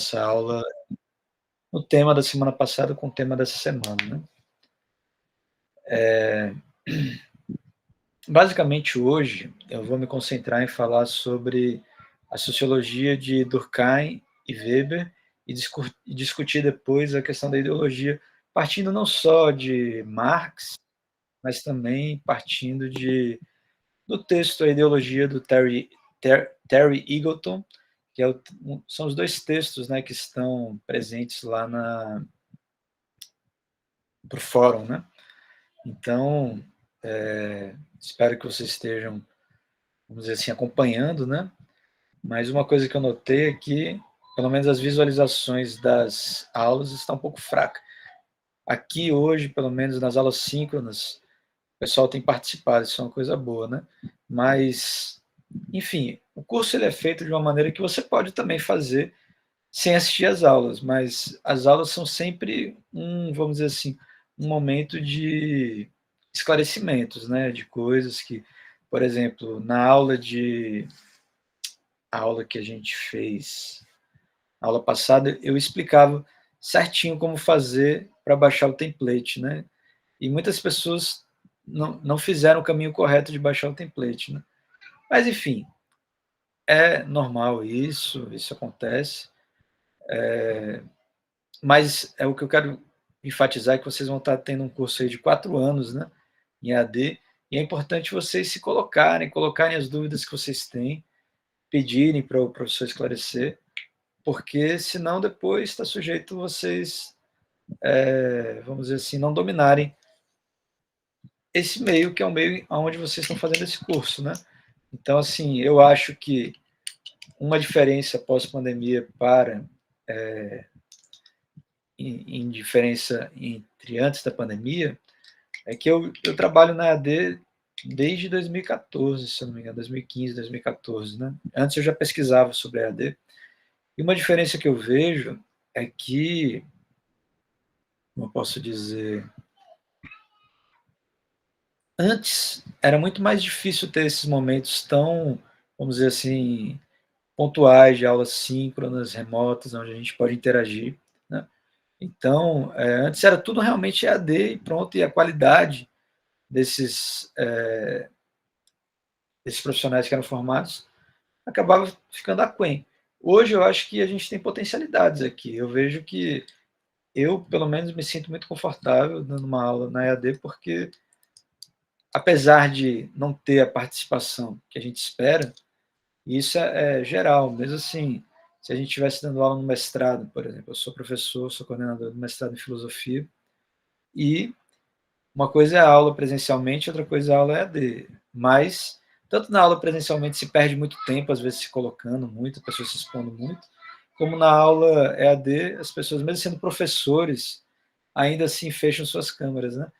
Essa aula no tema da semana passada com o tema dessa semana, né. Basicamente hoje eu vou me concentrar em falar sobre a sociologia de Durkheim e Weber e discutir depois a questão da ideologia, partindo não só de Marx, mas também partindo do texto A Ideologia do Terry Eagleton, que são os 2 textos, né, que estão presentes lá para o fórum, né. Então, espero que vocês estejam, vamos dizer assim, acompanhando, né? Mas uma coisa que eu notei é que, pelo menos as visualizações das aulas estão um pouco fracas. Aqui hoje, pelo menos nas aulas síncronas, o pessoal tem participado, isso é uma coisa boa, né? Mas, enfim, o curso ele é feito de uma maneira que você pode também fazer sem assistir às aulas, mas as aulas são sempre vamos dizer assim, um momento de esclarecimentos, né, de coisas que, por exemplo, a aula que a gente fez, a aula passada, eu explicava certinho como fazer para baixar o template, né? E muitas pessoas não fizeram o caminho correto de baixar o template, né? Mas enfim, é normal isso acontece. Mas é o que eu quero enfatizar, é que vocês vão estar tendo um curso aí de 4 anos, né, em EAD, e é importante vocês se colocarem as dúvidas que vocês têm, pedirem para o professor esclarecer, porque senão depois está sujeito vocês, vamos dizer assim, não dominarem esse meio, que é o meio onde vocês estão fazendo esse curso, né. Então, assim, eu acho que uma diferença pós-pandemia para em diferença entre antes da pandemia, é que eu trabalho na AD desde 2014, se eu não me engano, 2015, 2014, né? Antes eu já pesquisava sobre a AD. E uma diferença que eu vejo é que, como eu posso dizer, antes era muito mais difícil ter esses momentos tão, vamos dizer assim, pontuais de aulas síncronas, remotas, onde a gente pode interagir, né? Então, antes era tudo realmente EAD e pronto, e a qualidade desses profissionais que eram formados acabava ficando aquém. Hoje eu acho que a gente tem potencialidades aqui. Eu vejo que eu, pelo menos, me sinto muito confortável dando uma aula na EAD, porque, apesar de não ter a participação que a gente espera, isso é geral, mesmo assim, se a gente estivesse dando aula no mestrado, por exemplo, eu sou professor, sou coordenador do mestrado em filosofia, e uma coisa é a aula presencialmente, outra coisa é a aula EAD. Mas, tanto na aula presencialmente se perde muito tempo, às vezes se colocando muito, a pessoa se expondo muito, como na aula EAD, as pessoas, mesmo sendo professores, ainda assim fecham suas câmeras, né?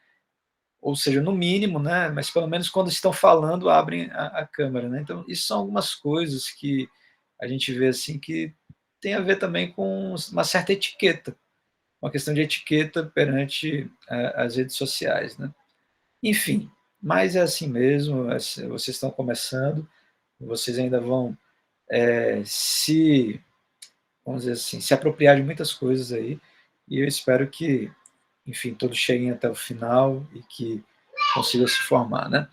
Ou seja, no mínimo, né? Mas pelo menos quando estão falando, abrem a câmera, né? Então, isso são algumas coisas que a gente vê assim que tem a ver também com uma certa etiqueta, uma questão de etiqueta perante as redes sociais, né? Enfim, mas é assim mesmo, vocês estão começando, vocês ainda vão vamos dizer assim, se apropriar de muitas coisas aí, e eu espero que, enfim, todos cheguem até o final e que consigam se formar, né?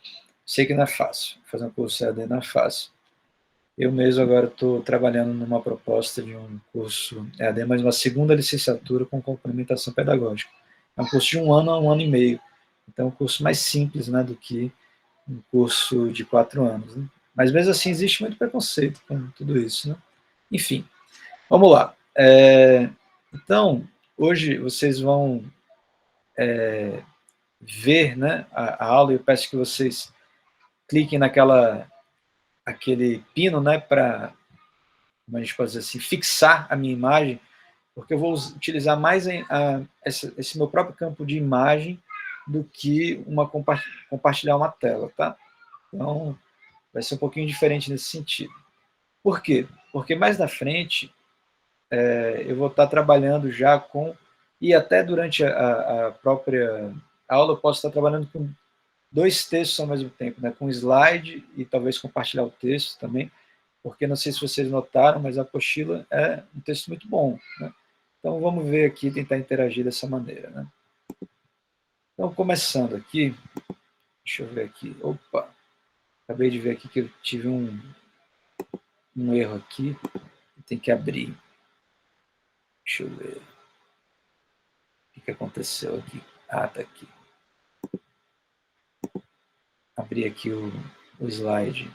Sei que não é fácil, fazer um curso EAD não é fácil. Eu mesmo agora estou trabalhando numa proposta de um curso EAD, mas uma segunda licenciatura com complementação pedagógica. É um curso de 1 ano a 1 ano e meio, então é um curso mais simples, né, do que um curso de 4 anos. Né? Mas mesmo assim existe muito preconceito com tudo isso. Né? Enfim, vamos lá. Então, hoje vocês vão ver, né, a aula, e eu peço que vocês cliquem aquele pino, né, para, como a gente pode dizer assim, fixar a minha imagem, porque eu vou utilizar mais esse meu próprio campo de imagem do que compartilhar uma tela, tá? Então, vai ser um pouquinho diferente nesse sentido. Por quê? Porque mais na frente eu vou estar trabalhando já com, e até durante a própria aula eu posso estar trabalhando com 2 textos ao mesmo tempo, né? Com slide e talvez compartilhar o texto também, porque não sei se vocês notaram, mas a apostila é um texto muito bom, né? Então, vamos ver aqui, tentar interagir dessa maneira, né? Então, começando aqui, deixa eu ver aqui, opa, acabei de ver aqui que eu tive um erro aqui, tem que abrir. Deixa eu ver. O que aconteceu aqui? Ah, tá aqui. Abri aqui o slide.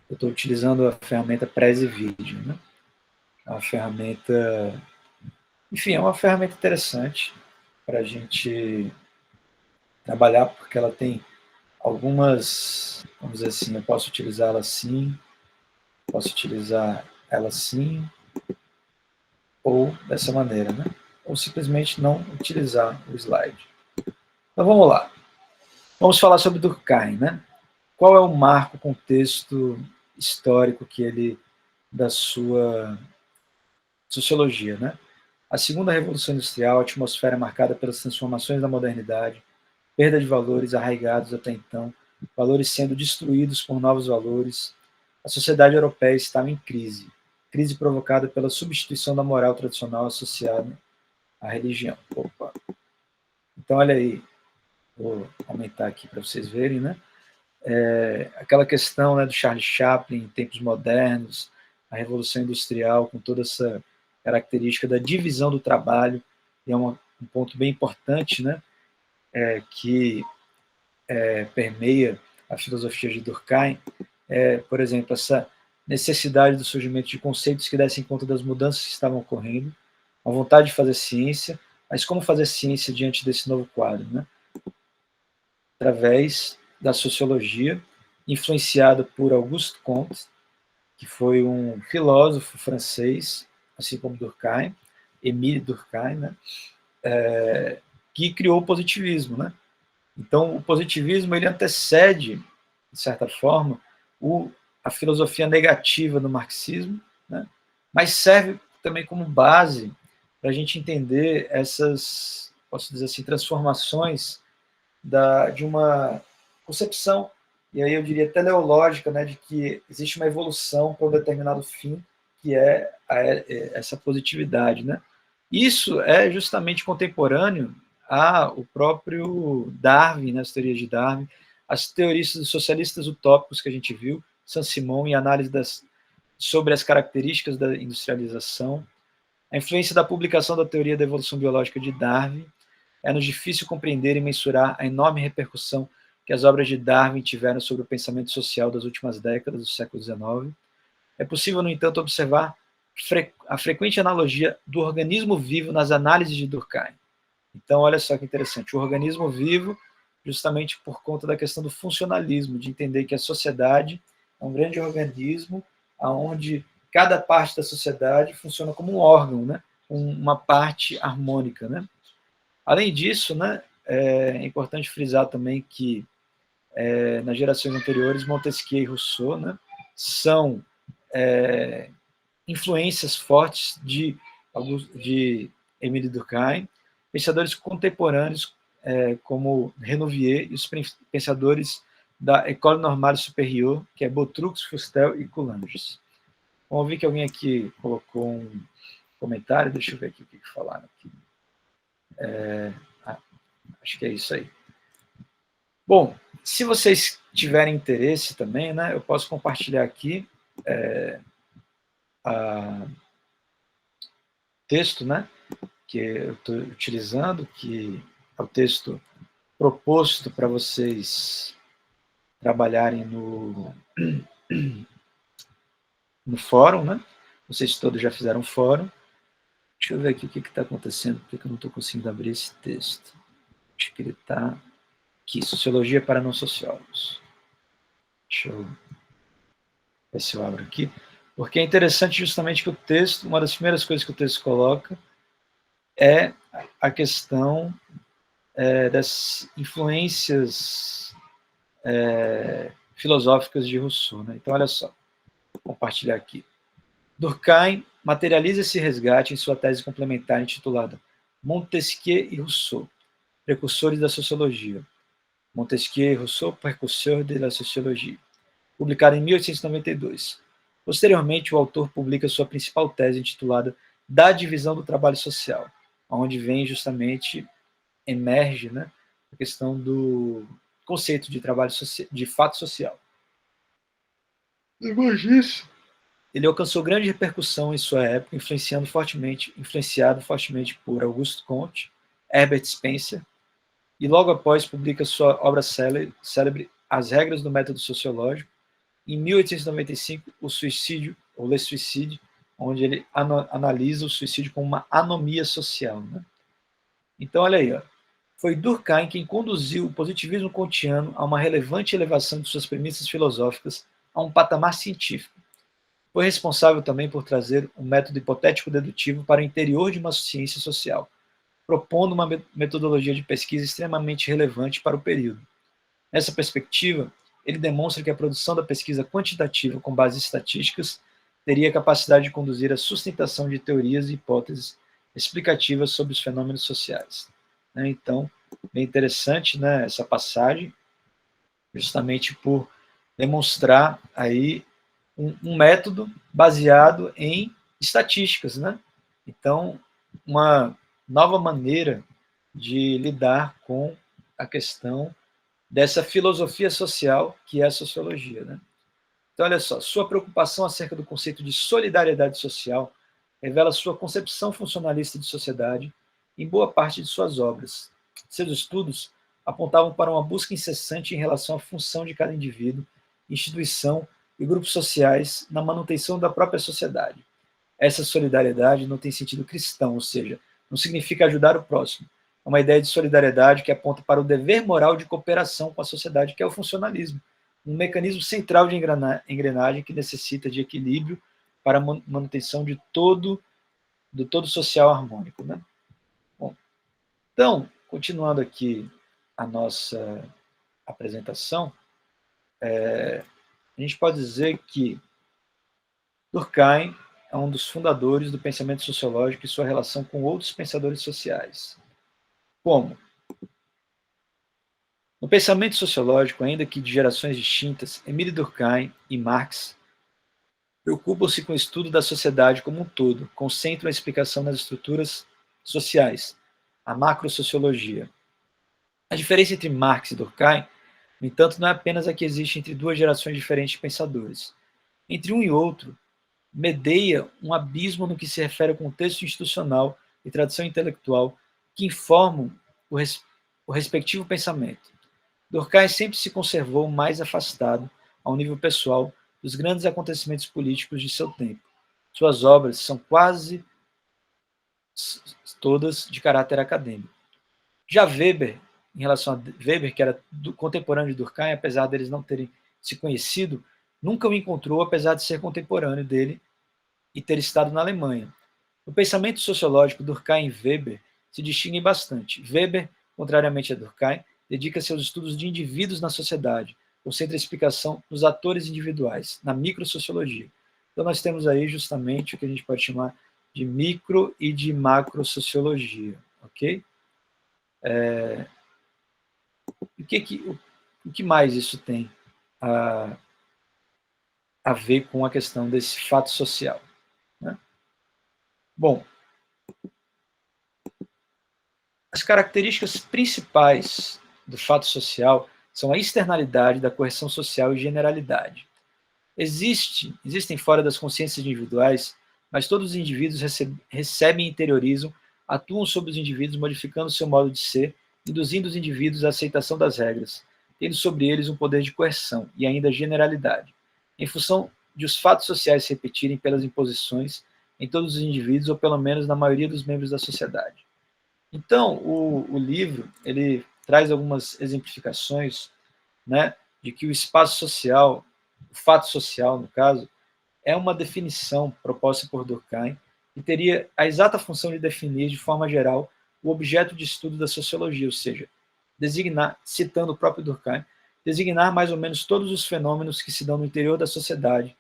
Eu estou utilizando a ferramenta Prezi Video, né? É uma ferramenta, enfim, é uma ferramenta interessante para a gente trabalhar, porque ela tem algumas, vamos dizer assim, eu posso utilizá-la assim, posso utilizar ela assim, ou dessa maneira, né? Ou simplesmente não utilizar o slide. Então vamos lá. Vamos falar sobre Durkheim, né? Qual é o marco, contexto histórico que ele da sua sociologia, né? A segunda revolução industrial, a atmosfera marcada pelas transformações da modernidade, perda de valores arraigados até então, valores sendo destruídos por novos valores. A sociedade europeia estava em crise, crise provocada pela substituição da moral tradicional associada à religião. Opa. Então, olha aí, vou aumentar aqui para vocês verem, né? Aquela questão, né, do Charles Chaplin em tempos modernos, a Revolução Industrial, com toda essa característica da divisão do trabalho, e é um ponto bem importante, né, que permeia a filosofia de Durkheim, por exemplo, essa necessidade do surgimento de conceitos que dessem conta das mudanças que estavam ocorrendo, a vontade de fazer ciência, mas como fazer ciência diante desse novo quadro, né? Através da sociologia, influenciada por Auguste Comte, que foi um filósofo francês, assim como Durkheim, Émile Durkheim, né? Que criou o positivismo, né? Então, o positivismo ele antecede, de certa forma, a filosofia negativa do marxismo, né? Mas serve também como base para a gente entender essas, posso dizer assim, transformações de uma concepção, e aí eu diria teleológica, né, de que existe uma evolução para um determinado fim, que é essa positividade, né? Isso é justamente contemporâneo ao próprio Darwin, né, as teorias de Darwin, as teorias dos socialistas utópicos que a gente viu, Saint-Simon, em análise sobre as características da industrialização, a influência da publicação da teoria da evolução biológica de Darwin. É-nos difícil compreender e mensurar a enorme repercussão que as obras de Darwin tiveram sobre o pensamento social das últimas décadas do século XIX. É possível, no entanto, observar a frequente analogia do organismo vivo nas análises de Durkheim. Então, olha só que interessante, o organismo vivo, justamente por conta da questão do funcionalismo, de entender que a sociedade é um grande organismo onde cada parte da sociedade funciona como um órgão, né? Uma parte harmônica, né? Além disso, né, é importante frisar também que nas gerações anteriores, Montesquieu e Rousseau, né, são influências fortes de Émile Durkheim, pensadores contemporâneos como Renouvier e os pensadores da École Normale Supérieure, que é Boutroux, Fustel e Coulanges. Vamos ver que alguém aqui colocou um comentário, deixa eu ver aqui o que falaram aqui. Acho que é isso aí. Bom, se vocês tiverem interesse também, né, eu posso compartilhar aqui o texto, né, que eu estou utilizando, que é o texto proposto para vocês trabalharem no fórum, né? Vocês todos já fizeram fórum. Deixa eu ver aqui o que está acontecendo, porque eu não estou conseguindo abrir esse texto. Acho que ele está aqui, Sociologia para Não Sociólogos. Deixa eu ver se eu abro aqui. Porque é interessante justamente que o texto, uma das primeiras coisas que o texto coloca é a questão das influências filosóficas de Rousseau, né? Então, olha só, vou compartilhar aqui. Durkheim materializa esse resgate em sua tese complementar intitulada Montesquieu e Rousseau, precursores da sociologia. Montesquieu e Rousseau, precursores da sociologia, publicada em 1892. Posteriormente, o autor publica sua principal tese intitulada Da Divisão do Trabalho Social, onde vem justamente, emerge, né, a questão do conceito de trabalho de fato social. Depois disso, ele alcançou grande repercussão em sua época, influenciado fortemente por Auguste Comte, Herbert Spencer, e logo após publica sua obra célebre As Regras do Método Sociológico, em 1895, o suicídio, ou Le Suicide, onde ele analisa o suicídio como uma anomia social. Né? Então, olha aí, ó. Foi Durkheim quem conduziu o positivismo kantiano a uma relevante elevação de suas premissas filosóficas a um patamar científico. Foi responsável também por trazer um método hipotético-dedutivo para o interior de uma ciência social, propondo uma metodologia de pesquisa extremamente relevante para o período. Nessa perspectiva, ele demonstra que a produção da pesquisa quantitativa com bases estatísticas teria a capacidade de conduzir à sustentação de teorias e hipóteses explicativas sobre os fenômenos sociais. Então, bem interessante, né, essa passagem, justamente por demonstrar aí um método baseado em estatísticas, né? Então, uma nova maneira de lidar com a questão dessa filosofia social que é a sociologia, né? Então, olha só, sua preocupação acerca do conceito de solidariedade social revela sua concepção funcionalista de sociedade em boa parte de suas obras. Seus estudos apontavam para uma busca incessante em relação à função de cada indivíduo, instituição e grupos sociais na manutenção da própria sociedade. Essa solidariedade não tem sentido cristão, ou seja, não significa ajudar o próximo. É uma ideia de solidariedade que aponta para o dever moral de cooperação com a sociedade, que é o funcionalismo, um mecanismo central de engrenagem que necessita de equilíbrio para a manutenção do todo social harmônico. Né? Bom, então, continuando aqui a nossa apresentação, a gente pode dizer que Durkheim é um dos fundadores do pensamento sociológico e sua relação com outros pensadores sociais. Como? No pensamento sociológico, ainda que de gerações distintas, Émile Durkheim e Marx preocupam-se com o estudo da sociedade como um todo, concentram a explicação nas estruturas sociais, a macrosociologia. A diferença entre Marx e Durkheim, no entanto, não é apenas a que existe entre duas gerações diferentes de pensadores. Entre um e outro, medeia um abismo no que se refere ao contexto institucional e tradição intelectual que informam o respectivo pensamento. Durkheim sempre se conservou mais afastado, ao nível pessoal, dos grandes acontecimentos políticos de seu tempo. Suas obras são quase todas de caráter acadêmico. Já Weber, em relação a Weber, que era contemporâneo de Durkheim, apesar deles não terem se conhecido, nunca o encontrou, apesar de ser contemporâneo dele e ter estado na Alemanha. No pensamento sociológico, Durkheim e Weber se distinguem bastante. Weber, contrariamente a Durkheim, dedica-se aos estudos de indivíduos na sociedade, concentra a explicação nos atores individuais, na microsociologia. Então nós temos aí justamente o que a gente pode chamar de micro e de macrosociologia, ok? O que mais isso tem a ver com a questão desse fato social? Né? Bom, as características principais do fato social são a externalidade da correção social e generalidade. Existem fora das consciências individuais, mas todos os indivíduos recebem e interiorizam, atuam sobre os indivíduos, modificando seu modo de ser, induzindo os indivíduos à aceitação das regras, tendo sobre eles um poder de coerção e ainda generalidade, em função de os fatos sociais se repetirem pelas imposições em todos os indivíduos, ou pelo menos na maioria dos membros da sociedade. Então, o livro ele traz algumas exemplificações, né, de que o espaço social, o fato social, no caso, é uma definição proposta por Durkheim e teria a exata função de definir, de forma geral, o objeto de estudo da sociologia, ou seja, designar, citando o próprio Durkheim, designar mais ou menos todos os fenômenos que se dão no interior da sociedade,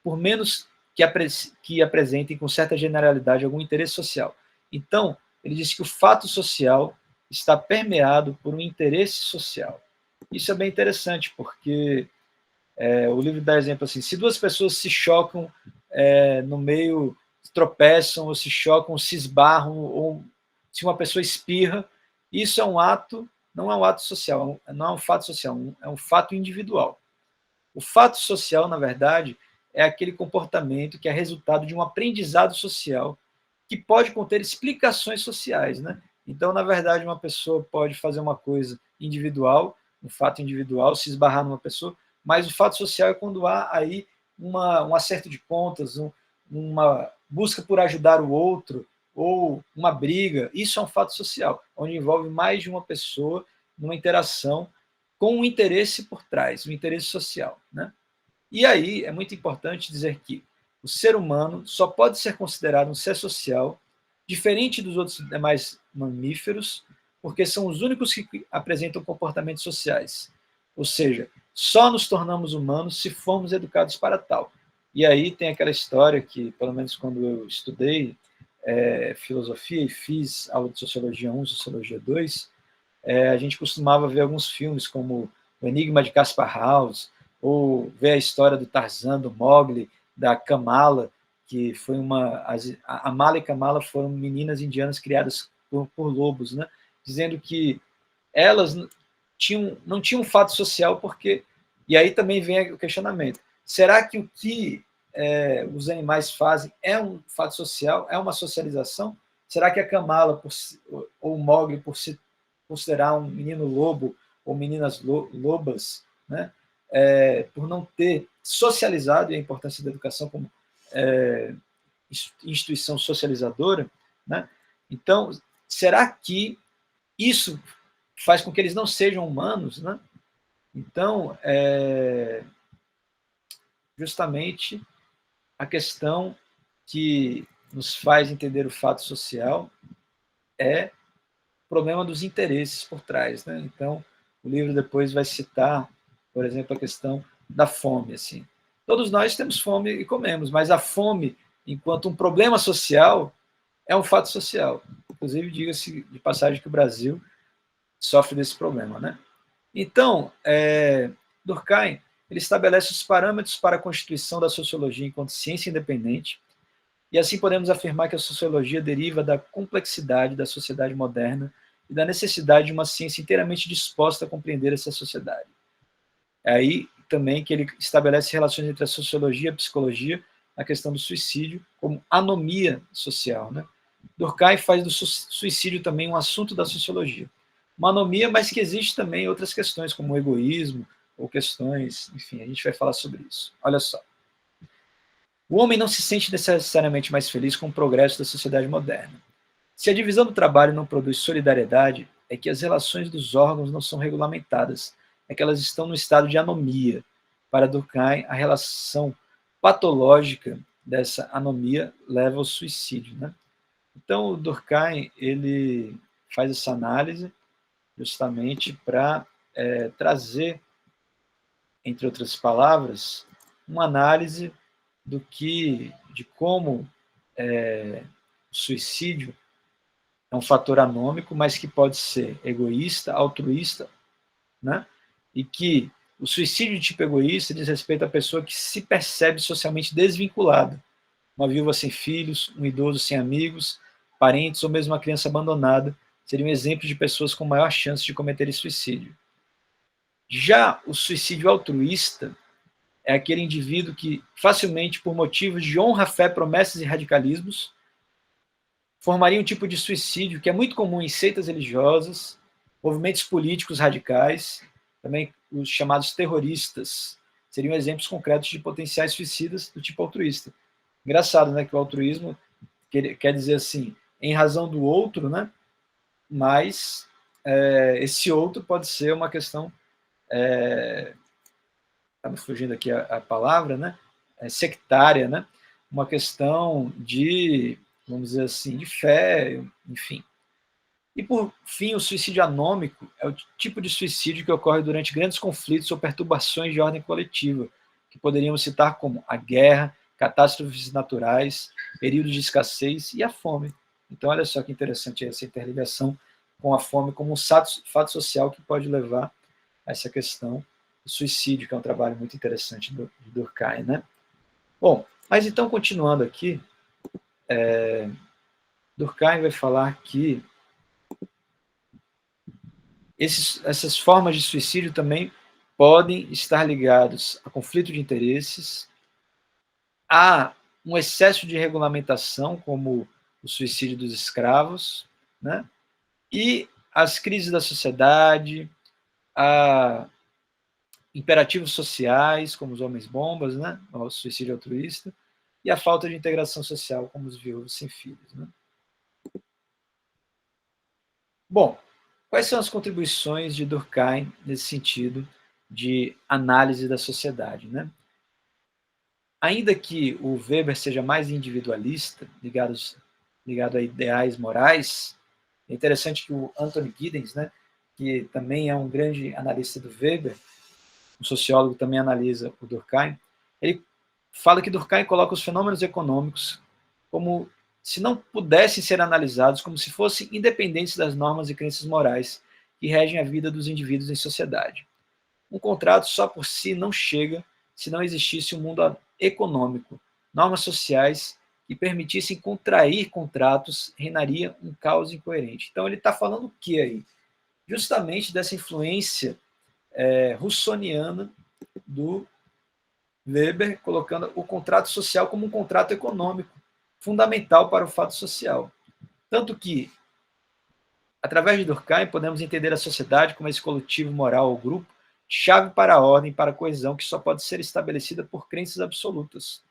por menos que apresentem com certa generalidade algum interesse social. Então, ele diz que o fato social está permeado por um interesse social. Isso é bem interessante, porque O livro dá exemplo assim: se duas pessoas se chocam no meio, tropeçam, ou se chocam, ou se esbarram, ou se uma pessoa espirra, isso é um ato, não é um ato social, não é um fato social, é um fato individual. O fato social, na verdade, é aquele comportamento que é resultado de um aprendizado social que pode conter explicações sociais, né? Então, na verdade, uma pessoa pode fazer uma coisa individual, um fato individual, se esbarrar numa pessoa, mas o fato social é quando há aí um acerto de contas, uma busca por ajudar o outro, ou uma briga. Isso é um fato social, onde envolve mais de uma pessoa numa interação com um interesse por trás, um interesse social, né? E aí é muito importante dizer que o ser humano só pode ser considerado um ser social, diferente dos outros demais mamíferos, porque são os únicos que apresentam comportamentos sociais. Ou seja, só nos tornamos humanos se formos educados para tal. E aí tem aquela história que, pelo menos quando eu estudei filosofia e fiz aula de Sociologia 1, Sociologia 2, a gente costumava ver alguns filmes como O Enigma de Caspar Hauser, ou ver a história do Tarzan, do Mowgli, da Kamala, que foi a Mala e Kamala foram meninas indianas criadas por lobos, né? Dizendo que elas não tinham um fato social porque... E aí também vem o questionamento. Será que o que os animais fazem é um fato social? É uma socialização? Será que a Kamala, ou o Mowgli, por se considerar um menino lobo ou meninas lobas, né, por não ter socializado, e a importância da educação como instituição socializadora, né? Então, será que isso faz com que eles não sejam humanos, né? Então, justamente a questão que nos faz entender o fato social é o problema dos interesses por trás, né? Então, o livro depois vai citar, por exemplo, a questão da fome. Assim. Todos nós temos fome e comemos, mas a fome, enquanto um problema social, é um fato social. Inclusive, diga-se de passagem que o Brasil sofre desse problema, né? Então, Durkheim ele estabelece os parâmetros para a constituição da sociologia enquanto ciência independente, e assim podemos afirmar que a sociologia deriva da complexidade da sociedade moderna e da necessidade de uma ciência inteiramente disposta a compreender essa sociedade. É aí também que ele estabelece relações entre a sociologia e a psicologia, a questão do suicídio como anomia social, né? Durkheim faz do suicídio também um assunto da sociologia. Uma anomia, mas que existe também outras questões, como o egoísmo, ou questões, enfim, a gente vai falar sobre isso. Olha só. O homem não se sente necessariamente mais feliz com o progresso da sociedade moderna. Se a divisão do trabalho não produz solidariedade, é que as relações dos órgãos não são regulamentadas, é que elas estão no estado de anomia. Para Durkheim, a relação patológica dessa anomia leva ao suicídio, né? Então, o Durkheim ele faz essa análise justamente para trazer, entre outras palavras, uma análise de como o suicídio é um fator anômico, mas que pode ser egoísta, altruísta, né? E que o suicídio de tipo egoísta diz respeito à pessoa que se percebe socialmente desvinculada, uma viúva sem filhos, um idoso sem amigos, parentes ou mesmo uma criança abandonada seriam exemplos de pessoas com maior chance de cometerem suicídio. Já o suicídio altruísta é aquele indivíduo que, facilmente, por motivos de honra, fé, promessas e radicalismos, formaria um tipo de suicídio que é muito comum em seitas religiosas, movimentos políticos radicais, também os chamados terroristas, seriam exemplos concretos de potenciais suicidas do tipo altruísta. Engraçado, né, que o altruísmo quer dizer assim, em razão do outro, né, mas esse outro pode ser uma questão, está me fugindo aqui a palavra, né, sectária, né, uma questão de, vamos dizer assim, de fé, enfim. E, por fim, o suicídio anômico é o tipo de suicídio que ocorre durante grandes conflitos ou perturbações de ordem coletiva, que poderíamos citar como a guerra, catástrofes naturais, períodos de escassez e a fome. Então, olha só que interessante essa interligação com a fome como um fato social que pode levar a essa questão o suicídio, que é um trabalho muito interessante de Durkheim, né? Bom, mas então, continuando aqui, Durkheim vai falar que essas formas de suicídio também podem estar ligados a conflito de interesses, a um excesso de regulamentação, como o suicídio dos escravos, né? E as crises da sociedade, a imperativos sociais, como os homens-bombas, né? O suicídio altruísta, e a falta de integração social, como os viúvos sem filhos. Né? Bom, quais são as contribuições de Durkheim nesse sentido de análise da sociedade? Né? Ainda que o Weber seja mais individualista, ligado a ideais morais, é interessante que o Anthony Giddens, né, que também é um grande analista do Weber, um sociólogo também analisa o Durkheim, ele fala que Durkheim coloca os fenômenos econômicos como se não pudessem ser analisados, como se fossem independentes das normas e crenças morais que regem a vida dos indivíduos em sociedade. Um contrato só por si não chega se não existisse um mundo econômico, normas sociais que permitissem contrair contratos, reinaria um caos incoerente. Então ele está falando o que aí? Justamente dessa influência russoniana do Weber, colocando o contrato social como um contrato econômico, fundamental para o fato social. Tanto que, através de Durkheim, podemos entender a sociedade como esse coletivo moral ou grupo, chave para a ordem, para a coesão, que só pode ser estabelecida por crenças absolutas.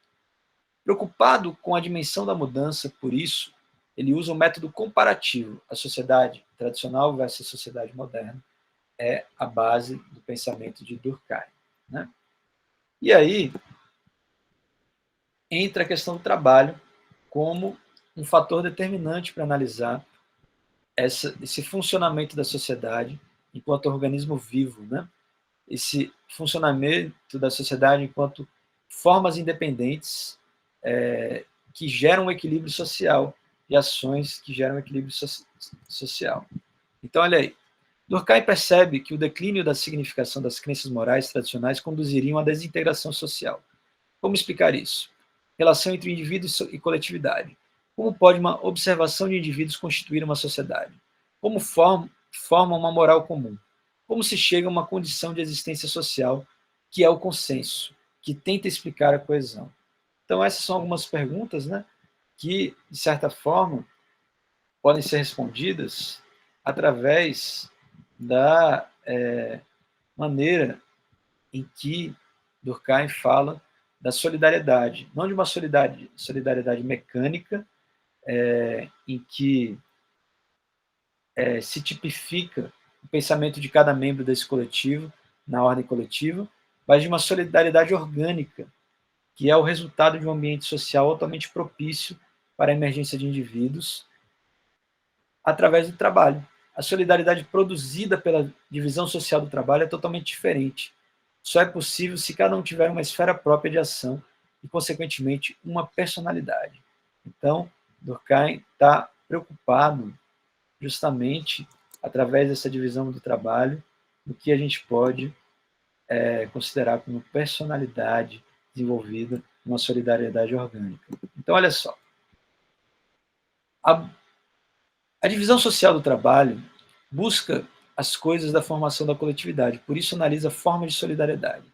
Preocupado com a dimensão da mudança, por isso, ele usa o método comparativo. A sociedade tradicional versus a sociedade moderna é a base do pensamento de Durkheim. Né? E aí entra a questão do trabalho como um fator determinante para analisar esse funcionamento da sociedade enquanto organismo vivo, né? Esse funcionamento da sociedade enquanto formas independentes que geram um equilíbrio social e ações que geram um equilíbrio social. Então, olha aí, Durkheim percebe que o declínio da significação das crenças morais tradicionais conduziriam à desintegração social. Como explicar isso? Relação entre indivíduo e coletividade. Como pode uma observação de indivíduos constituir uma sociedade? Como forma uma moral comum? Como se chega a uma condição de existência social que é o consenso, que tenta explicar a coesão? Então, essas são algumas perguntas, né, que, de certa forma, podem ser respondidas através da maneira em que Durkheim fala da solidariedade, não de uma solidariedade mecânica, em que se tipifica o pensamento de cada membro desse coletivo, na ordem coletiva, mas de uma solidariedade orgânica, que é o resultado de um ambiente social altamente propício para a emergência de indivíduos através do trabalho. A solidariedade produzida pela divisão social do trabalho é totalmente diferente. Só é possível se cada um tiver uma esfera própria de ação e, consequentemente, uma personalidade. Então, Durkheim está preocupado justamente através dessa divisão do trabalho, no que a gente pode considerar como personalidade desenvolvida, uma solidariedade orgânica. Então, olha só, a divisão social do trabalho busca as coisas da formação da coletividade, por isso analisa formas de solidariedade.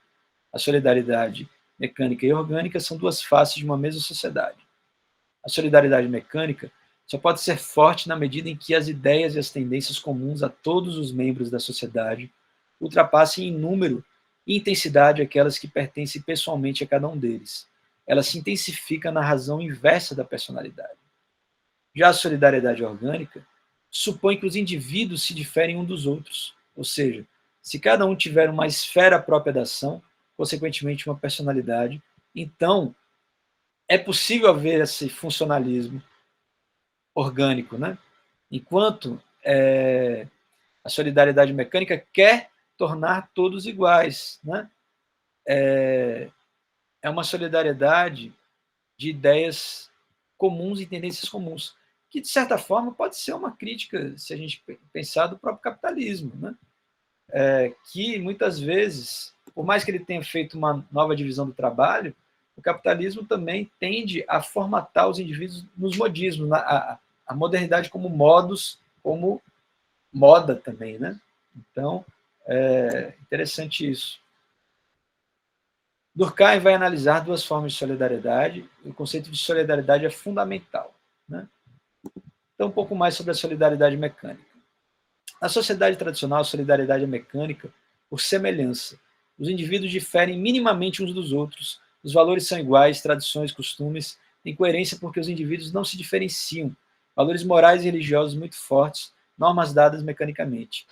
A solidariedade mecânica e orgânica são duas faces de uma mesma sociedade. A solidariedade mecânica só pode ser forte na medida em que as ideias e as tendências comuns a todos os membros da sociedade ultrapassem em número e intensidade aquelas que pertencem pessoalmente a cada um deles. Ela se intensifica na razão inversa da personalidade. Já a solidariedade orgânica supõe que os indivíduos se diferem um dos outros, ou seja, se cada um tiver uma esfera própria da ação, consequentemente uma personalidade, então é possível haver esse funcionalismo orgânico, né? Enquanto a solidariedade mecânica quer tornar todos iguais, né? É uma solidariedade de ideias comuns e tendências comuns, que de certa forma pode ser uma crítica, se a gente pensar, do próprio capitalismo, né? Que muitas vezes por mais que ele tenha feito uma nova divisão do trabalho, o capitalismo também tende a formatar os indivíduos nos modismos, a modernidade como modos, como moda também, né? Então, é interessante isso. Durkheim vai analisar duas formas de solidariedade, e o conceito de solidariedade é fundamental, né? Então, um pouco mais sobre a solidariedade mecânica. Na sociedade tradicional, a solidariedade é mecânica por semelhança. Os indivíduos diferem minimamente uns dos outros, os valores são iguais, tradições, costumes, têm coerência porque os indivíduos não se diferenciam, valores morais e religiosos muito fortes, normas dadas mecanicamente.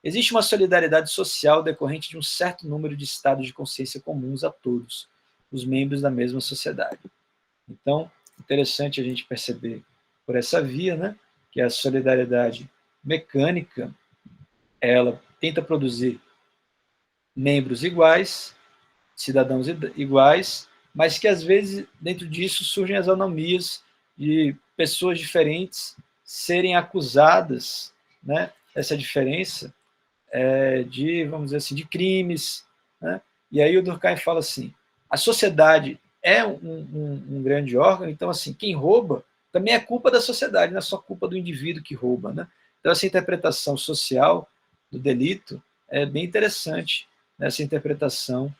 Existe uma solidariedade social decorrente de um certo número de estados de consciência comuns a todos, os membros da mesma sociedade. Então, interessante a gente perceber por essa via, né, que a solidariedade mecânica, ela tenta produzir membros iguais, cidadãos iguais, mas que às vezes dentro disso surgem as anomias de pessoas diferentes serem acusadas, né, dessa diferença, de, vamos dizer assim, de crimes, né? E aí o Durkheim fala assim, a sociedade é um grande órgão, então assim, quem rouba também é culpa da sociedade, não é só culpa do indivíduo que rouba, né? Então essa interpretação social do delito é bem interessante, nessa interpretação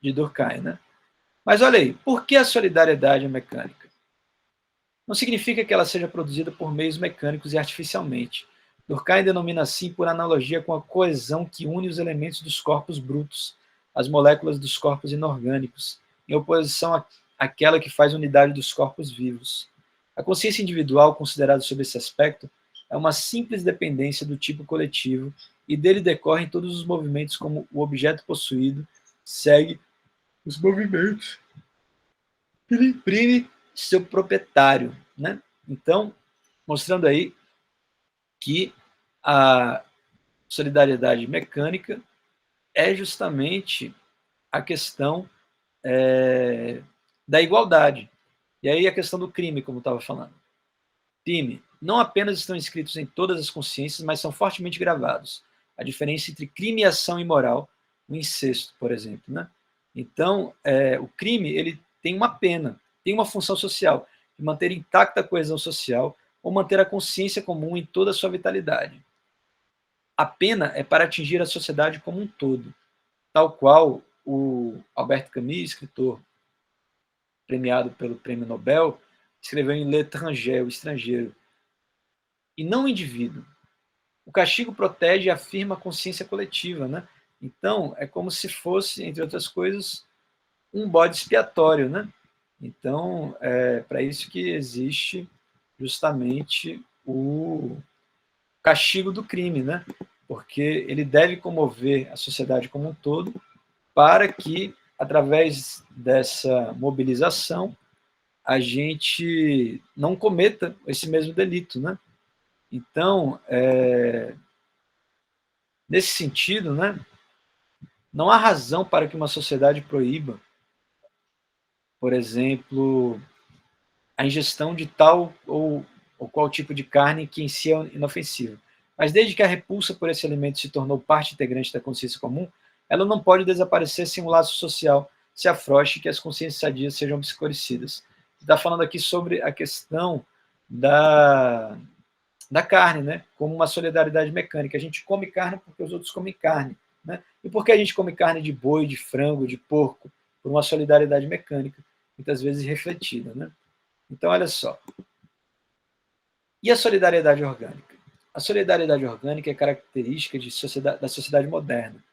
de Durkheim, né? Mas olha aí, por que a solidariedade é mecânica? Não significa que ela seja produzida por meios mecânicos e artificialmente. Durkheim denomina assim por analogia com a coesão que une os elementos dos corpos brutos, as moléculas dos corpos inorgânicos, em oposição àquela que faz unidade dos corpos vivos. A consciência individual, considerada sob esse aspecto, é uma simples dependência do tipo coletivo e dele decorrem todos os movimentos como o objeto possuído segue os movimentos que ele imprime seu proprietário, né? Então, mostrando aí que a solidariedade mecânica é justamente a questão da igualdade. E aí a questão do crime, como eu estava falando. Crime não apenas estão inscritos em todas as consciências, mas são fortemente gravados. A diferença entre crime e ação imoral, o incesto, por exemplo, né? Então, o crime ele tem uma pena, tem uma função social, de manter intacta a coesão social ou manter a consciência comum em toda a sua vitalidade. A pena é para atingir a sociedade como um todo, tal qual o Albert Camus, escritor premiado pelo Prêmio Nobel, escreveu em L'Étranger, o estrangeiro, e não o indivíduo. O castigo protege e afirma a consciência coletiva, né? Então, é como se fosse, entre outras coisas, um bode expiatório, né? Então, é para isso que existe justamente o castigo do crime, né? Porque ele deve comover a sociedade como um todo para que, através dessa mobilização, a gente não cometa esse mesmo delito, né? Então, nesse sentido, né, não há razão para que uma sociedade proíba, por exemplo, a ingestão de tal ou qual tipo de carne que em si é inofensiva. Mas desde que a repulsa por esse alimento se tornou parte integrante da consciência comum, ela não pode desaparecer sem um laço social se afrouxe e que as consciências sadias sejam obscurecidas. Está falando aqui sobre a questão da carne, né? Como uma solidariedade mecânica. A gente come carne porque os outros comem carne, né? E por que a gente come carne de boi, de frango, de porco? Por uma solidariedade mecânica, muitas vezes refletida, né? Então, olha só. E a solidariedade orgânica? A solidariedade orgânica é característica da sociedade moderna.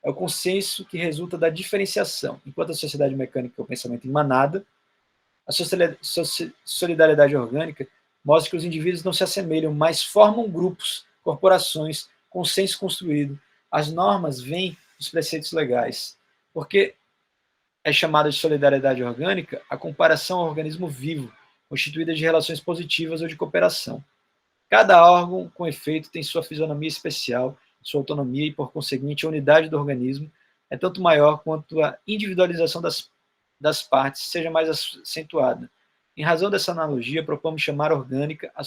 É o consenso que resulta da diferenciação. Enquanto a sociedade mecânica é o pensamento em manada, a solidariedade orgânica mostra que os indivíduos não se assemelham, mas formam grupos, corporações, consenso construído. As normas vêm dos preceitos legais. Porque é chamada de solidariedade orgânica a comparação ao organismo vivo, constituída de relações positivas ou de cooperação. Cada órgão, com efeito, tem sua fisionomia especial, sua autonomia e, por conseguinte, a unidade do organismo é tanto maior quanto a individualização das partes seja mais acentuada. Em razão dessa analogia, propomos chamar orgânica a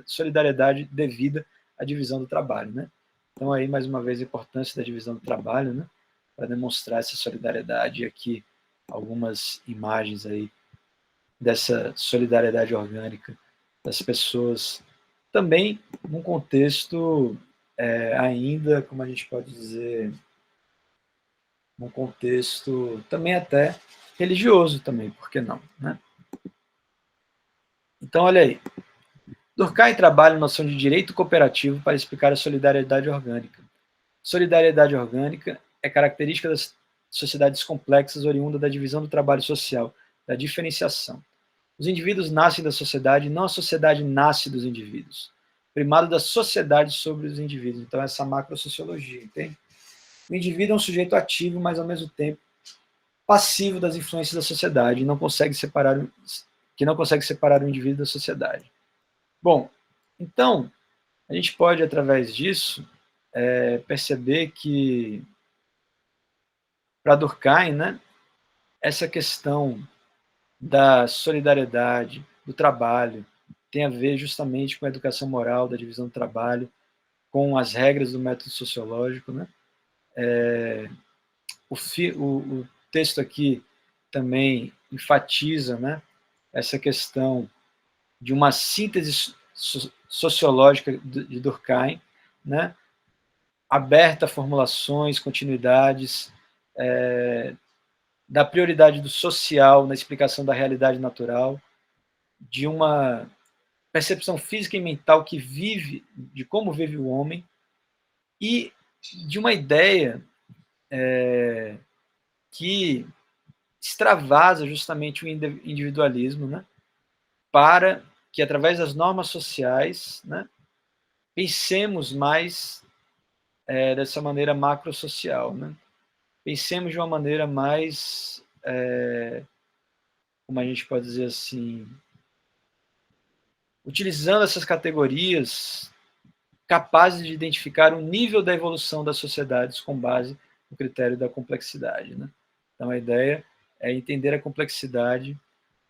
solidariedade devida à divisão do trabalho, né? Então, aí, mais uma vez, a importância da divisão do trabalho, né, para demonstrar essa solidariedade. E aqui, algumas imagens aí dessa solidariedade orgânica das pessoas, também num contexto ainda, como a gente pode dizer, num contexto também até religioso também, por que não, né? Então, olha aí. Durkheim trabalha a noção de direito cooperativo para explicar a solidariedade orgânica. Solidariedade orgânica é característica das sociedades complexas oriunda da divisão do trabalho social, da diferenciação. Os indivíduos nascem da sociedade, não a sociedade nasce dos indivíduos. Primado da sociedade sobre os indivíduos. Então, essa macrosociologia, entende? O indivíduo é um sujeito ativo, mas ao mesmo tempo passivo das influências da sociedade, que não consegue separar o indivíduo da sociedade. Bom, então, a gente pode, através disso, perceber que, para Durkheim, né, essa questão da solidariedade, do trabalho, tem a ver justamente com a educação moral, da divisão do trabalho, com as regras do método sociológico. Né? O texto aqui também enfatiza, né, essa questão de uma síntese sociológica de Durkheim, né, aberta a formulações, continuidades, da prioridade do social na explicação da realidade natural, de uma percepção física e mental que vive, de como vive o homem, e de uma ideia que extravasa justamente o individualismo, né, para que, através das normas sociais, né, pensemos mais dessa maneira macrosocial. Né? Pensemos de uma maneira mais, como a gente pode dizer assim, utilizando essas categorias capazes de identificar o nível da evolução das sociedades com base no critério da complexidade. Né? Então, a ideia é entender a complexidade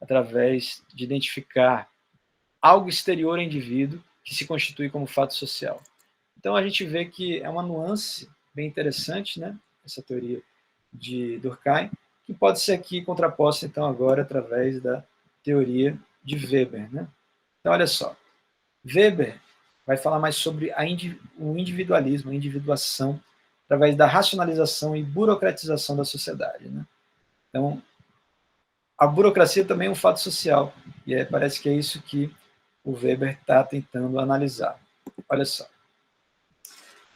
através de identificar algo exterior ao indivíduo que se constitui como fato social. Então, a gente vê que é uma nuance bem interessante, né? Essa teoria de Durkheim, que pode ser aqui contraposta, então, agora, através da teoria de Weber. Né? Então, olha só. Weber vai falar mais sobre o individualismo, a individuação, através da racionalização e burocratização da sociedade. Né? Então, a burocracia também é um fato social, e parece que é isso que o Weber está tentando analisar. Olha só.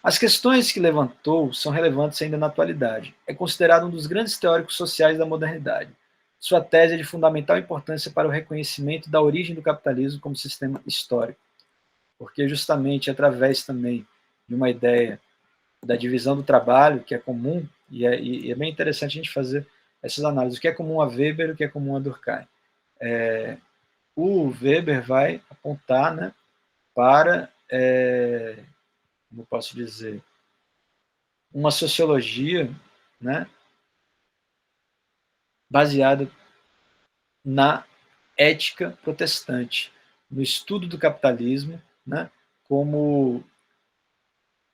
As questões que levantou são relevantes ainda na atualidade. É considerado um dos grandes teóricos sociais da modernidade. Sua tese é de fundamental importância para o reconhecimento da origem do capitalismo como sistema histórico, porque justamente através também de uma ideia da divisão do trabalho, que é comum, e é bem interessante a gente fazer essas análises, o que é comum a Weber e o que é comum a Durkheim. O Weber vai apontar, né, para, como posso dizer, uma sociologia, né, baseada na ética protestante, no estudo do capitalismo, né, como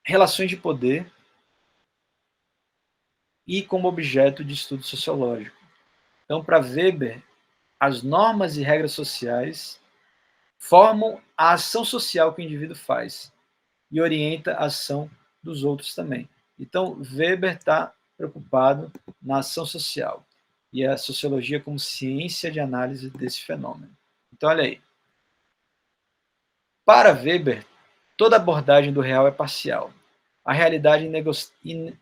relações de poder e como objeto de estudo sociológico. Então, para Weber, as normas e regras sociais formam a ação social que o indivíduo faz e orienta a ação dos outros também. Então, Weber está preocupado na ação social e a sociologia como ciência de análise desse fenômeno. Então, olha aí. Para Weber, toda abordagem do real é parcial. A realidade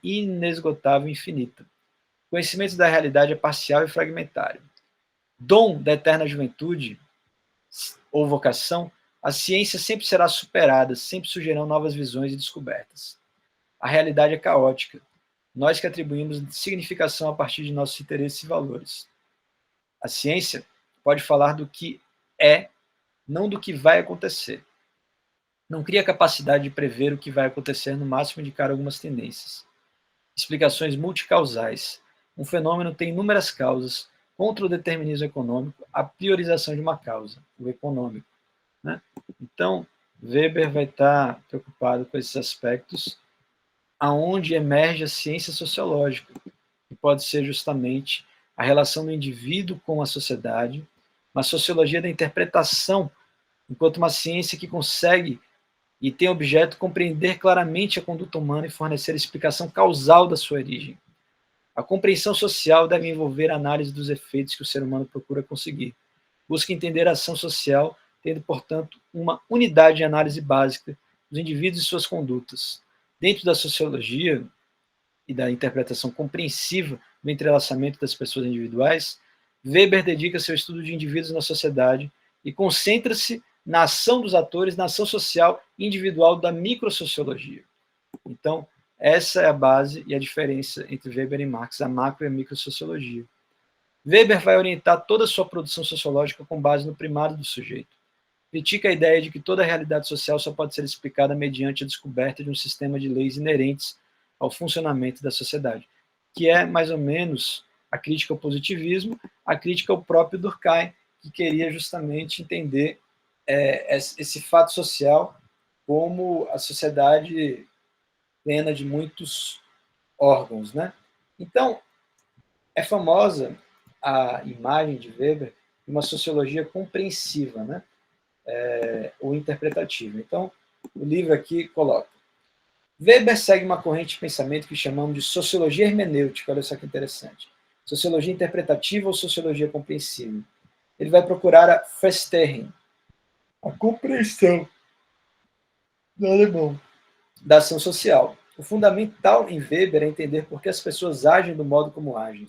inesgotável e infinita. O conhecimento da realidade é parcial e fragmentário. Dom da eterna juventude ou vocação, a ciência sempre será superada, sempre surgirão novas visões e descobertas. A realidade é caótica. Nós que atribuímos significação a partir de nossos interesses e valores. A ciência pode falar do que é, não do que vai acontecer. Não cria capacidade de prever o que vai acontecer, no máximo indicar algumas tendências. Explicações multicausais. Um fenômeno tem inúmeras causas. Contra o determinismo econômico, a priorização de uma causa, o econômico. Né? Então, Weber vai estar preocupado com esses aspectos aonde emerge a ciência sociológica, que pode ser justamente a relação do indivíduo com a sociedade, uma sociologia da interpretação, enquanto uma ciência que consegue e tem objeto compreender claramente a conduta humana e fornecer a explicação causal da sua origem. A compreensão social deve envolver a análise dos efeitos que o ser humano procura conseguir. Busca entender a ação social, tendo, portanto, uma unidade de análise básica dos indivíduos e suas condutas. Dentro da sociologia e da interpretação compreensiva do entrelaçamento das pessoas individuais, Weber dedica seu estudo de indivíduos na sociedade e concentra-se na ação dos atores, na ação social individual da microsociologia. Então, essa é a base e a diferença entre Weber e Marx, a macro e a microsociologia. Weber vai orientar toda a sua produção sociológica com base no primário do sujeito. Critica a ideia de que toda a realidade social só pode ser explicada mediante a descoberta de um sistema de leis inerentes ao funcionamento da sociedade, que é mais ou menos a crítica ao positivismo, a crítica ao próprio Durkheim, que queria justamente entender esse fato social como a sociedade plena de muitos órgãos, né? Então, é famosa a imagem de Weber de uma sociologia compreensiva, né? Ou interpretativa. Então, o livro aqui coloca: Weber segue uma corrente de pensamento que chamamos de sociologia hermenêutica, olha só que interessante. Sociologia interpretativa ou sociologia compreensiva. Ele vai procurar a Verstehen, a compreensão, no alemão, da ação social. O fundamental em Weber é entender por que as pessoas agem do modo como agem.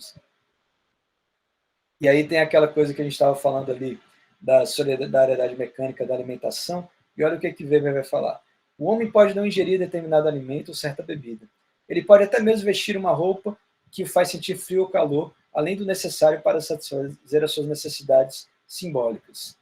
E aí tem aquela coisa que a gente estava falando ali da solidariedade mecânica da alimentação, e olha o que Weber vai falar. O homem pode não ingerir determinado alimento ou certa bebida. Ele pode até mesmo vestir uma roupa que o faz sentir frio ou calor, além do necessário para satisfazer as suas necessidades simbólicas.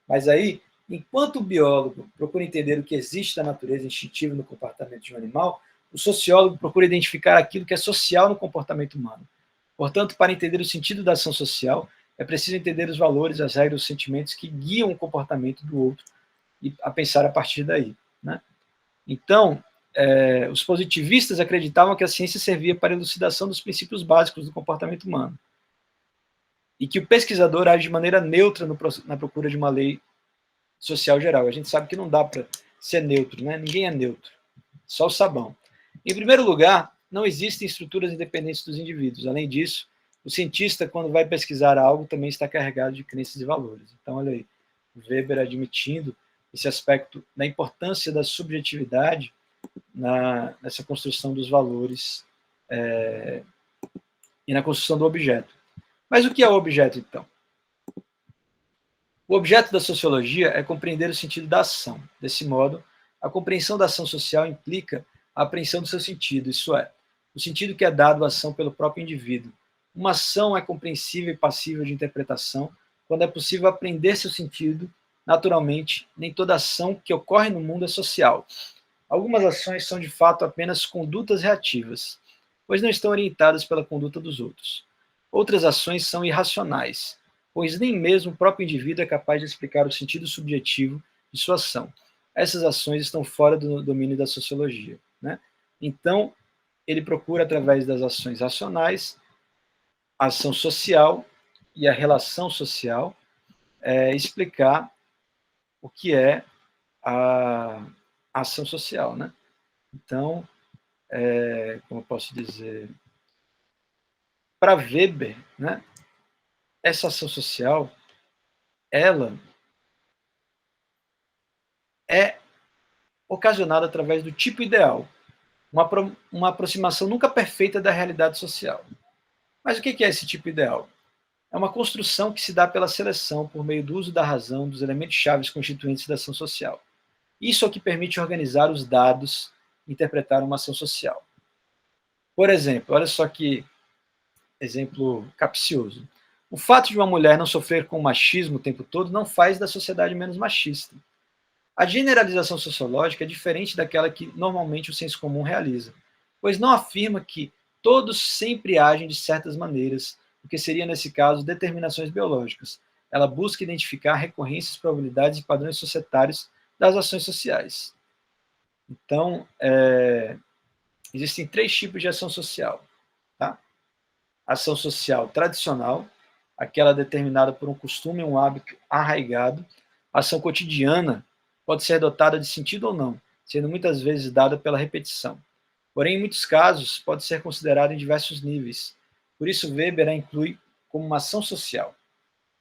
Mas aí, enquanto o biólogo procura entender o que existe da natureza instintiva no comportamento de um animal, o sociólogo procura identificar aquilo que é social no comportamento humano. Portanto, para entender o sentido da ação social, é preciso entender os valores, as regras, os sentimentos que guiam o comportamento do outro e a pensar a partir daí, né? Então, os positivistas acreditavam que a ciência servia para a elucidação dos princípios básicos do comportamento humano e que o pesquisador age de maneira neutra na procura de uma lei social geral. A gente sabe que não dá para ser neutro, né? Ninguém é neutro, só o sabão. Em primeiro lugar, não existem estruturas independentes dos indivíduos. Além disso, o cientista, quando vai pesquisar algo, também está carregado de crenças e valores. Então, olha aí, Weber admitindo esse aspecto da importância da subjetividade nessa construção dos valores e na construção do objeto. Mas o que é o objeto, então? O objeto da sociologia é compreender o sentido da ação. Desse modo, a compreensão da ação social implica a apreensão do seu sentido, isso é, o sentido que é dado à ação pelo próprio indivíduo. Uma ação é compreensível e passível de interpretação quando é possível aprender seu sentido. Naturalmente, nem toda ação que ocorre no mundo é social. Algumas ações são de fato apenas condutas reativas, pois não estão orientadas pela conduta dos outros. Outras ações são irracionais, pois nem mesmo o próprio indivíduo é capaz de explicar o sentido subjetivo de sua ação. Essas ações estão fora do domínio da sociologia, né? Então, ele procura, através das ações racionais, a ação social e a relação social, explicar o que é a ação social, né? Então, como eu posso dizer, para Weber, né, essa ação social, ela é ocasionada através do tipo ideal, uma aproximação nunca perfeita da realidade social. Mas o que é esse tipo ideal? É uma construção que se dá pela seleção, por meio do uso da razão, dos elementos chaves constituintes da ação social. Isso é o que permite organizar os dados e interpretar uma ação social. Por exemplo, olha só que exemplo capcioso. O fato de uma mulher não sofrer com machismo o tempo todo não faz da sociedade menos machista. A generalização sociológica é diferente daquela que normalmente o senso comum realiza, pois não afirma que todos sempre agem de certas maneiras, o que seria, nesse caso, determinações biológicas. Ela busca identificar recorrências, probabilidades e padrões societários das ações sociais. Então, existem 3 tipos de ação social. Tá? Ação social tradicional, aquela determinada por um costume, um hábito arraigado. Ação cotidiana pode ser dotada de sentido ou não, sendo muitas vezes dada pela repetição. Porém, em muitos casos, pode ser considerada em diversos níveis. Por isso, Weber a inclui como uma ação social.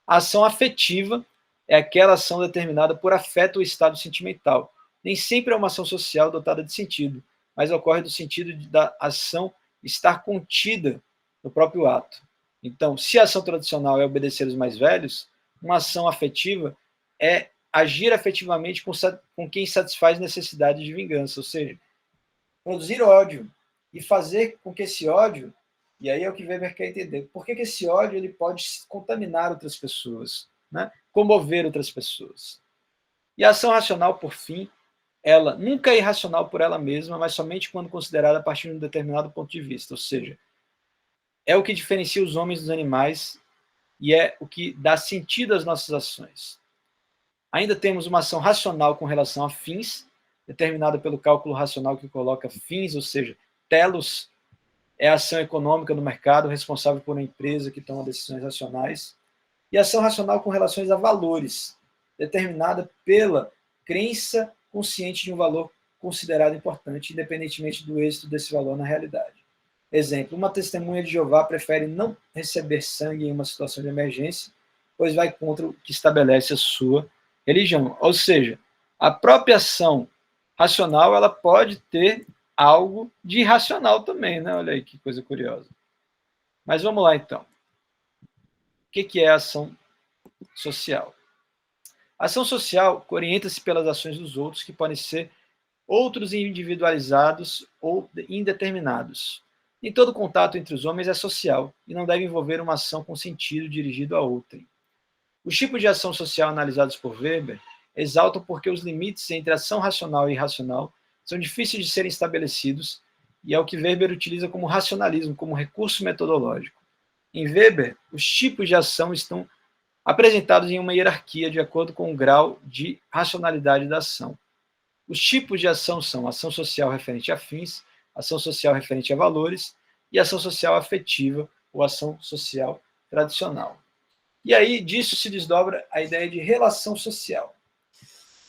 A ação afetiva é aquela ação determinada por afeto ou estado sentimental. Nem sempre é uma ação social dotada de sentido, mas ocorre do sentido da ação estar contida no próprio ato. Então, se a ação tradicional é obedecer os mais velhos, uma ação afetiva é agir afetivamente com quem satisfaz necessidades de vingança, ou seja, produzir ódio e fazer com que esse ódio, e aí é o que Weber quer entender, por que esse ódio ele pode contaminar outras pessoas, né? Comover outras pessoas. E a ação racional, por fim, ela nunca é irracional por ela mesma, mas somente quando considerada a partir de um determinado ponto de vista, ou seja, é o que diferencia os homens dos animais e é o que dá sentido às nossas ações. Ainda temos uma ação racional com relação a fins, determinada pelo cálculo racional que coloca fins, ou seja, telos é a ação econômica no mercado responsável por uma empresa que toma decisões racionais, e ação racional com relações a valores, determinada pela crença consciente de um valor considerado importante, independentemente do êxito desse valor na realidade. Exemplo, uma testemunha de Jeová prefere não receber sangue em uma situação de emergência, pois vai contra o que estabelece a sua religião. Ou seja, a própria ação racional ela pode ter algo de irracional também, né? Olha aí que coisa curiosa. Mas vamos lá então. O que é a ação social? A ação social orienta-se pelas ações dos outros, que podem ser outros individualizados ou indeterminados. Nem todo contato entre os homens é social e não deve envolver uma ação com sentido dirigido a outrem. Os tipos de ação social analisados por Weber exaltam porque os limites entre ação racional e irracional são difíceis de serem estabelecidos e é o que Weber utiliza como racionalismo, como recurso metodológico. Em Weber, os tipos de ação estão apresentados em uma hierarquia de acordo com o grau de racionalidade da ação. Os tipos de ação são ação social referente a fins, ação social referente a valores e ação social afetiva ou ação social tradicional. E aí, disso se desdobra a ideia de relação social.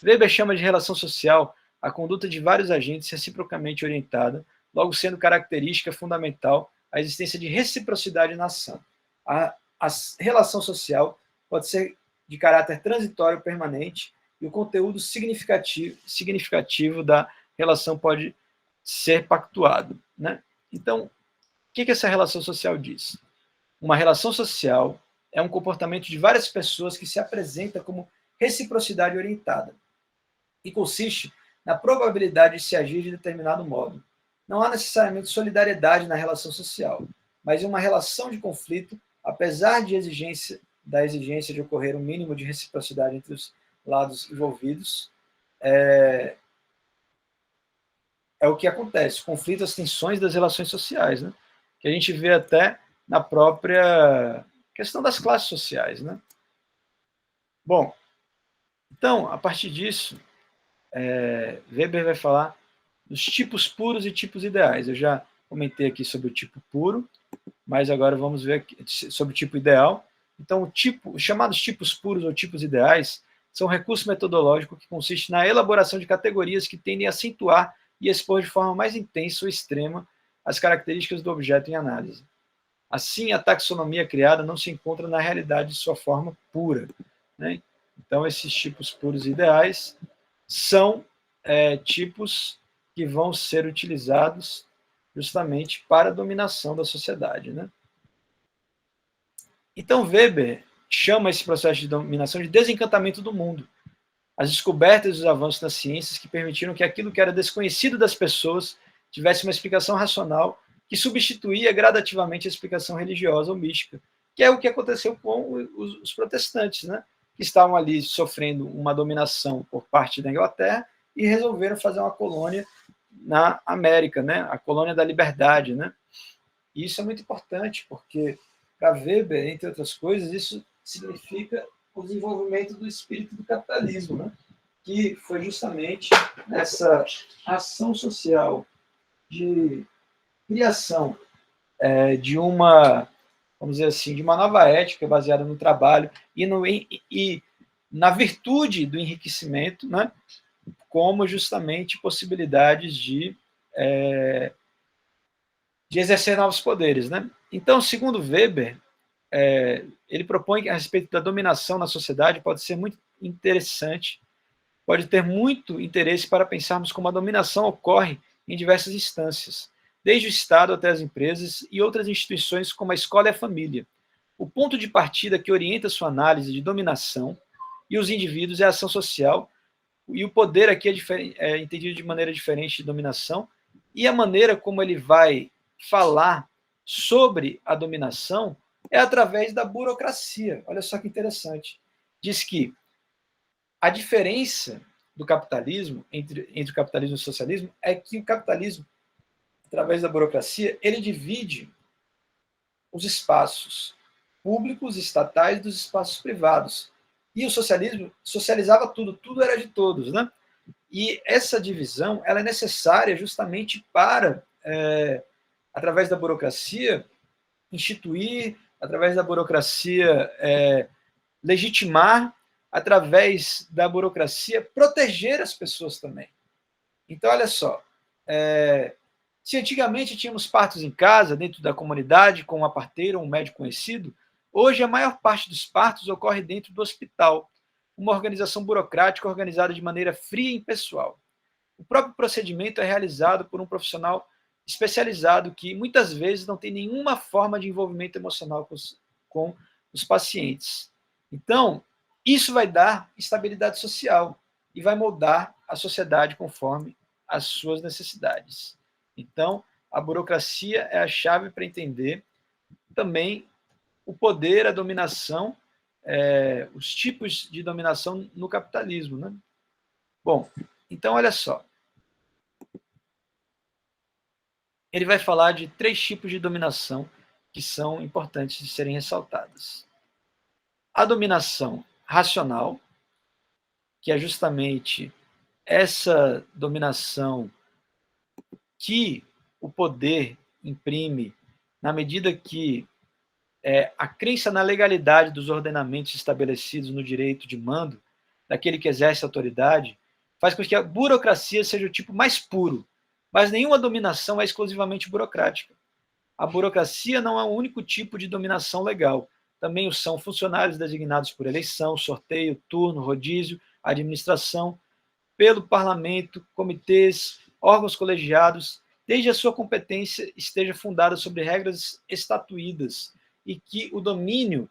Weber chama de relação social a conduta de vários agentes reciprocamente orientada, logo sendo característica fundamental a existência de reciprocidade na ação. A relação social pode ser de caráter transitório ou permanente, e o conteúdo significativo da relação pode ser pactuado. Né? Então, o que essa relação social diz? Uma relação social é um comportamento de várias pessoas que se apresenta como reciprocidade orientada e consiste na probabilidade de se agir de determinado modo. Não há necessariamente solidariedade na relação social, mas em uma relação de conflito, apesar da exigência de ocorrer um mínimo de reciprocidade entre os lados envolvidos, é o que acontece, conflito, as tensões das relações sociais, né? Que a gente vê até na própria questão das classes sociais, né? Bom, então, a partir disso, Weber vai falar dos tipos puros e tipos ideais. Eu já comentei aqui sobre o tipo puro, mas agora vamos ver aqui sobre o tipo ideal. Então, os chamados tipos puros ou tipos ideais são um recurso metodológico que consiste na elaboração de categorias que tendem a acentuar e expor de forma mais intensa ou extrema as características do objeto em análise. Assim, a taxonomia criada não se encontra na realidade de sua forma pura. Né? Então, esses tipos puros e ideais são tipos que vão ser utilizados justamente para a dominação da sociedade. Né? Então, Weber chama esse processo de dominação de desencantamento do mundo. As descobertas e os avanços das ciências que permitiram que aquilo que era desconhecido das pessoas tivesse uma explicação racional que substituía gradativamente a explicação religiosa ou mística, que é o que aconteceu com os protestantes, né? Que estavam ali sofrendo uma dominação por parte da Inglaterra e resolveram fazer uma colônia na América, né? A colônia da liberdade. Né? E isso é muito importante, porque, para Weber, entre outras coisas, isso significa o desenvolvimento do espírito do capitalismo, né? Que foi justamente nessa ação social de criação de uma, vamos dizer assim, de uma nova ética baseada no trabalho e na virtude do enriquecimento, né, como justamente possibilidades de exercer novos poderes, né? Então, segundo Weber, ele propõe que a respeito da dominação na sociedade pode ser muito interessante, pode ter muito interesse para pensarmos como a dominação ocorre em diversas instâncias, desde o Estado até as empresas e outras instituições como a escola e a família. O ponto de partida que orienta sua análise de dominação e os indivíduos é a ação social, e o poder aqui é entendido de maneira diferente de dominação, e a maneira como ele vai falar sobre a dominação é através da burocracia. Olha só que interessante. Diz que a diferença do capitalismo, entre o capitalismo e o socialismo, é que o capitalismo, através da burocracia, ele divide os espaços públicos, estatais, dos espaços privados. E o socialismo socializava tudo, tudo era de todos, né? E essa divisão ela é necessária justamente para, através da burocracia, instituir, através da burocracia, legitimar, através da burocracia, proteger as pessoas também. Então, olha só, se antigamente tínhamos partos em casa, dentro da comunidade, com uma parteira ou um médico conhecido, hoje a maior parte dos partos ocorre dentro do hospital, uma organização burocrática organizada de maneira fria e impessoal. O próprio procedimento é realizado por um profissional especializado que muitas vezes não tem nenhuma forma de envolvimento emocional com os pacientes. Então, isso vai dar estabilidade social e vai moldar a sociedade conforme as suas necessidades. Então, a burocracia é a chave para entender também o poder, a dominação, os tipos de dominação no capitalismo, né? Bom, então olha só. Ele vai falar de 3 tipos de dominação que são importantes de serem ressaltadas. A dominação racional, que é justamente essa dominação que o poder imprime na medida que a crença na legalidade dos ordenamentos estabelecidos no direito de mando daquele que exerce a autoridade faz com que a burocracia seja o tipo mais puro, mas nenhuma dominação é exclusivamente burocrática. A burocracia não é o único tipo de dominação legal. Também o são funcionários designados por eleição, sorteio, turno, rodízio, administração, pelo parlamento, comitês, órgãos colegiados, desde a sua competência esteja fundada sobre regras estatuídas e que o domínio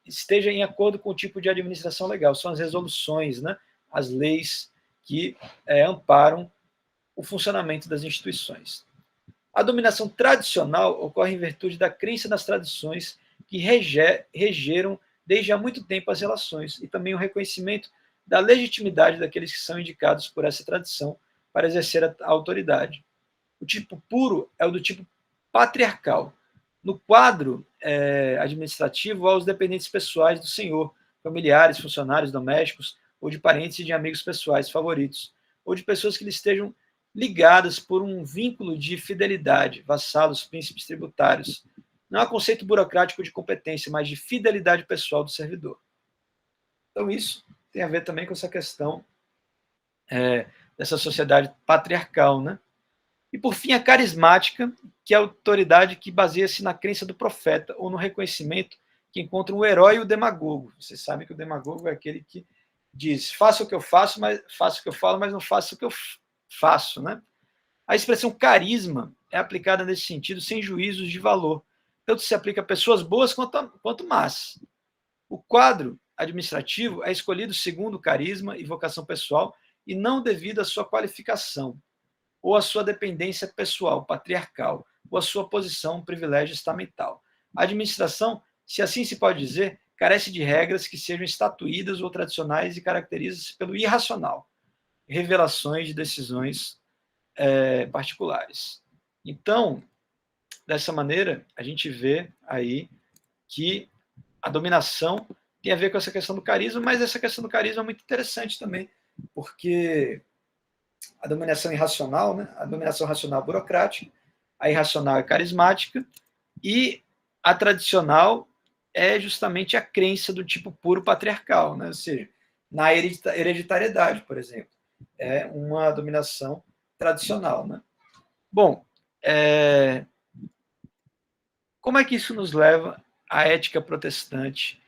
esteja em acordo com o tipo de administração legal. São as resoluções, né? As leis que amparam o funcionamento das instituições. A dominação tradicional ocorre em virtude da crença nas tradições que regeram desde há muito tempo as relações e também o reconhecimento da legitimidade daqueles que são indicados por essa tradição para exercer a autoridade. O tipo puro é o do tipo patriarcal. No quadro administrativo, há os dependentes pessoais do senhor, familiares, funcionários domésticos ou de parentes e de amigos pessoais favoritos, ou de pessoas que lhe estejam ligadas por um vínculo de fidelidade, vassalos, príncipes tributários. Não há conceito burocrático de competência, mas de fidelidade pessoal do servidor. Então, isso tem a ver também com essa questão dessa sociedade patriarcal, né? E, por fim, a carismática, que é a autoridade que baseia-se na crença do profeta ou no reconhecimento que encontra o herói e o demagogo. Vocês sabem que o demagogo é aquele que diz: faça o que eu faço, mas faça o que eu falo, mas não faça o que eu faço, né? A expressão carisma é aplicada nesse sentido sem juízos de valor. Tanto se aplica a pessoas boas quanto más. O quadro administrativo é escolhido segundo carisma e vocação pessoal e não devido à sua qualificação ou à sua dependência pessoal, patriarcal, ou à sua posição, privilégio estamental. A administração, se assim se pode dizer, carece de regras que sejam estatuídas ou tradicionais e caracteriza-se pelo irracional, revelações de decisões particulares. Então, dessa maneira, a gente vê aí que a dominação tem a ver com essa questão do carisma, mas essa questão do carisma é muito interessante também, porque a dominação irracional, né? A dominação racional burocrática, a irracional é carismática, e a tradicional é justamente a crença do tipo puro patriarcal, né? Ou seja, na hereditariedade, por exemplo. É uma dominação tradicional. Né? Bom, como é que isso nos leva à ética protestante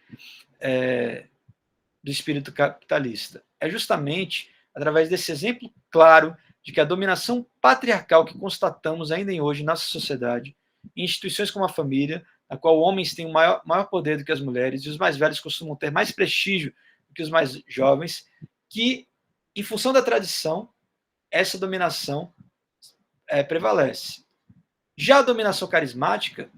do espírito capitalista? É justamente através desse exemplo claro de que a dominação patriarcal que constatamos ainda hoje na nossa sociedade, em instituições como a família, na qual homens têm maior poder do que as mulheres e os mais velhos costumam ter mais prestígio do que os mais jovens, que, em função da tradição, essa dominação prevalece. Já a dominação carismática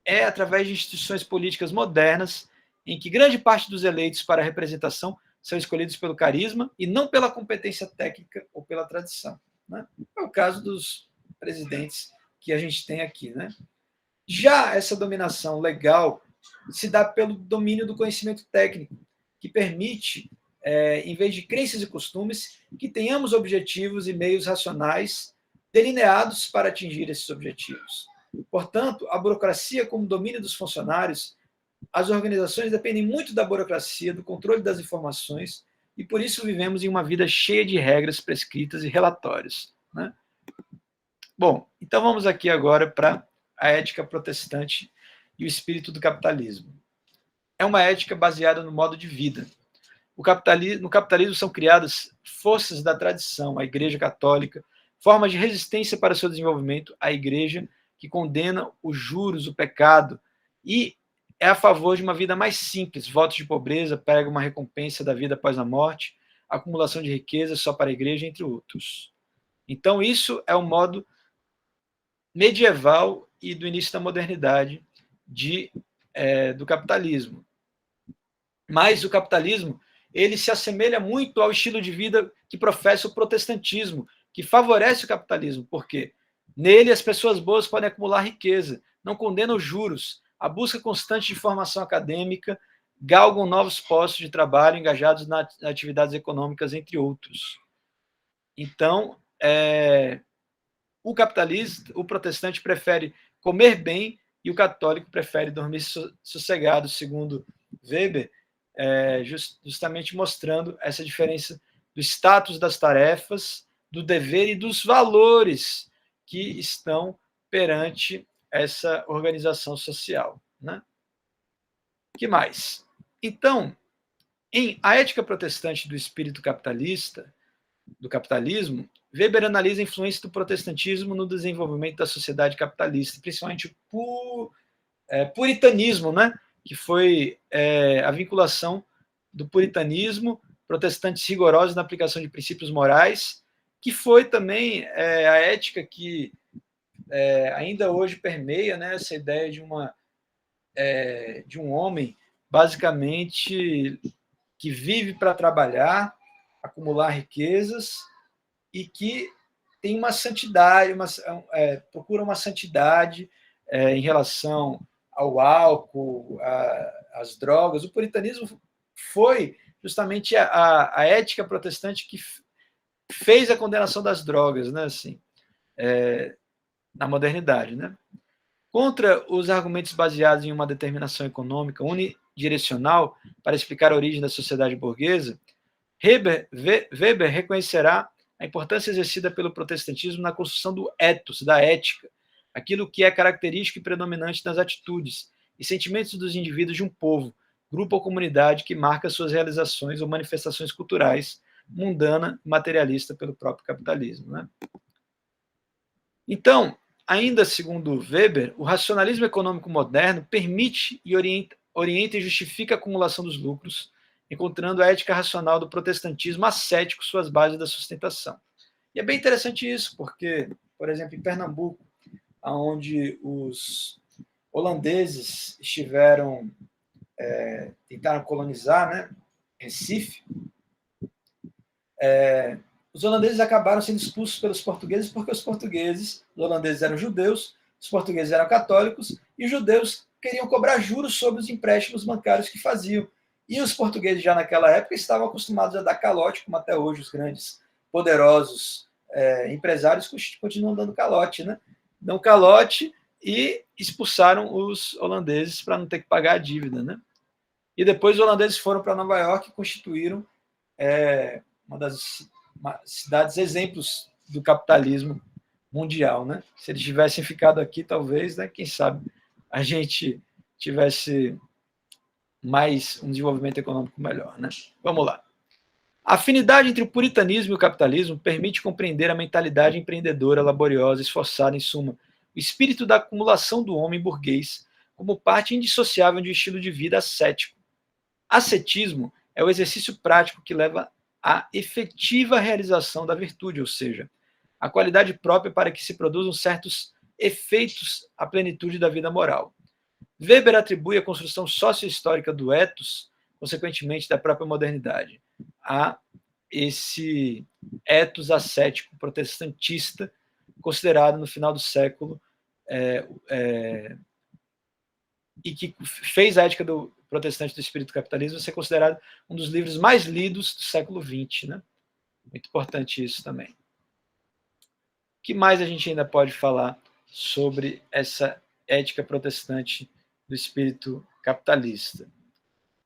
é através de instituições políticas modernas, em que grande parte dos eleitos para a representação são escolhidos pelo carisma e não pela competência técnica ou pela tradição. Né? É o caso dos presidentes que a gente tem aqui. Né? Já essa dominação legal se dá pelo domínio do conhecimento técnico, que permite, em vez de crenças e costumes, que tenhamos objetivos e meios racionais delineados para atingir esses objetivos. Portanto, a burocracia como domínio dos funcionários, as organizações dependem muito da burocracia, do controle das informações, e por isso vivemos em uma vida cheia de regras prescritas e relatórios. Né? Bom, então vamos aqui agora para a ética protestante e o espírito do capitalismo. É uma ética baseada no modo de vida. No capitalismo são criadas forças da tradição, a Igreja Católica, formas de resistência para seu desenvolvimento, a Igreja que condena os juros, o pecado, e é a favor de uma vida mais simples, votos de pobreza, prega uma recompensa da vida após a morte, acumulação de riqueza só para a Igreja, entre outros. Então, isso é o modo medieval e do início da modernidade do capitalismo. Mas o capitalismo ele se assemelha muito ao estilo de vida que professa o protestantismo, que favorece o capitalismo, porque nele as pessoas boas podem acumular riqueza, não condenam os juros, a busca constante de formação acadêmica, galgam novos postos de trabalho engajados nas atividades econômicas, entre outros. Então, o capitalista, o protestante prefere comer bem e o católico prefere dormir sossegado, segundo Weber, justamente mostrando essa diferença do status das tarefas, do dever e dos valores que estão perante essa organização social. Né? Que mais? Então, em A Ética Protestante do Espírito Capitalista, do Capitalismo, Weber analisa a influência do protestantismo no desenvolvimento da sociedade capitalista, principalmente o puritanismo, né? Que foi a vinculação do puritanismo, protestantes rigorosos na aplicação de princípios morais, que foi também a ética que ainda hoje permeia, né, essa ideia de um homem, basicamente, que vive para trabalhar, acumular riquezas e que tem uma santidade, procura uma santidade em relação ao álcool, às drogas. O puritanismo foi justamente a ética protestante que fez a condenação das drogas, né, assim, na modernidade. Né? Contra os argumentos baseados em uma determinação econômica unidirecional para explicar a origem da sociedade burguesa, Weber reconhecerá a importância exercida pelo protestantismo na construção do ethos, da ética, aquilo que é característico e predominante nas atitudes e sentimentos dos indivíduos de um povo, grupo ou comunidade que marca suas realizações ou manifestações culturais, mundana e materialista pelo próprio capitalismo. Né? Então, ainda segundo Weber, o racionalismo econômico moderno permite e orienta e justifica a acumulação dos lucros, encontrando a ética racional do protestantismo ascético suas bases da sustentação. E é bem interessante isso, porque, por exemplo, em Pernambuco, onde os holandeses tentaram colonizar, né, Recife, os holandeses acabaram sendo expulsos pelos portugueses porque os holandeses eram judeus, os portugueses eram católicos e os judeus queriam cobrar juros sobre os empréstimos bancários que faziam. E os portugueses já naquela época estavam acostumados a dar calote, como até hoje os grandes poderosos empresários continuam dando calote, né? Dão calote e expulsaram os holandeses para não ter que pagar a dívida, né? E depois os holandeses foram para Nova York e constituíram uma das cidades exemplos do capitalismo mundial, né? Se eles tivessem ficado aqui, talvez, né? Quem sabe a gente tivesse mais um desenvolvimento econômico melhor, né? Vamos lá. A afinidade entre o puritanismo e o capitalismo permite compreender a mentalidade empreendedora, laboriosa, esforçada, em suma, o espírito da acumulação do homem burguês como parte indissociável de um estilo de vida ascético. Ascetismo é o exercício prático que leva à efetiva realização da virtude, ou seja, a qualidade própria para que se produzam certos efeitos à plenitude da vida moral. Weber atribui a construção sócio-histórica do ethos, consequentemente da própria modernidade, a esse ethos ascético protestantista, considerado no final do século, e que fez a Ética do Protestante do Espírito Capitalismo ser considerado um dos livros mais lidos do século XX. Né? Muito importante isso também. O que mais a gente ainda pode falar sobre essa ética protestante do espírito capitalista?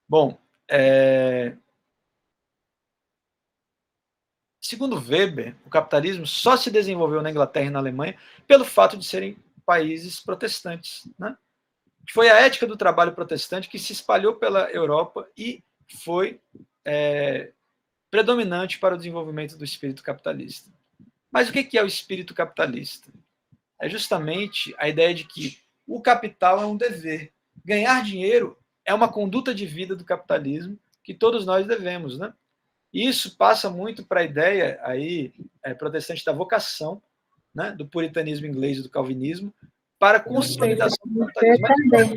Bom, segundo Weber, o capitalismo só se desenvolveu na Inglaterra e na Alemanha pelo fato de serem países protestantes. Né? Foi a ética do trabalho protestante que se espalhou pela Europa e foi predominante para o desenvolvimento do espírito capitalista. Mas o que é o espírito capitalista? É justamente a ideia de que o capital é um dever. Ganhar dinheiro é uma conduta de vida do capitalismo que todos nós devemos, né? Isso passa muito para a ideia aí protestante da vocação, né, do puritanismo inglês e do calvinismo, para a consolidação do capitalismo.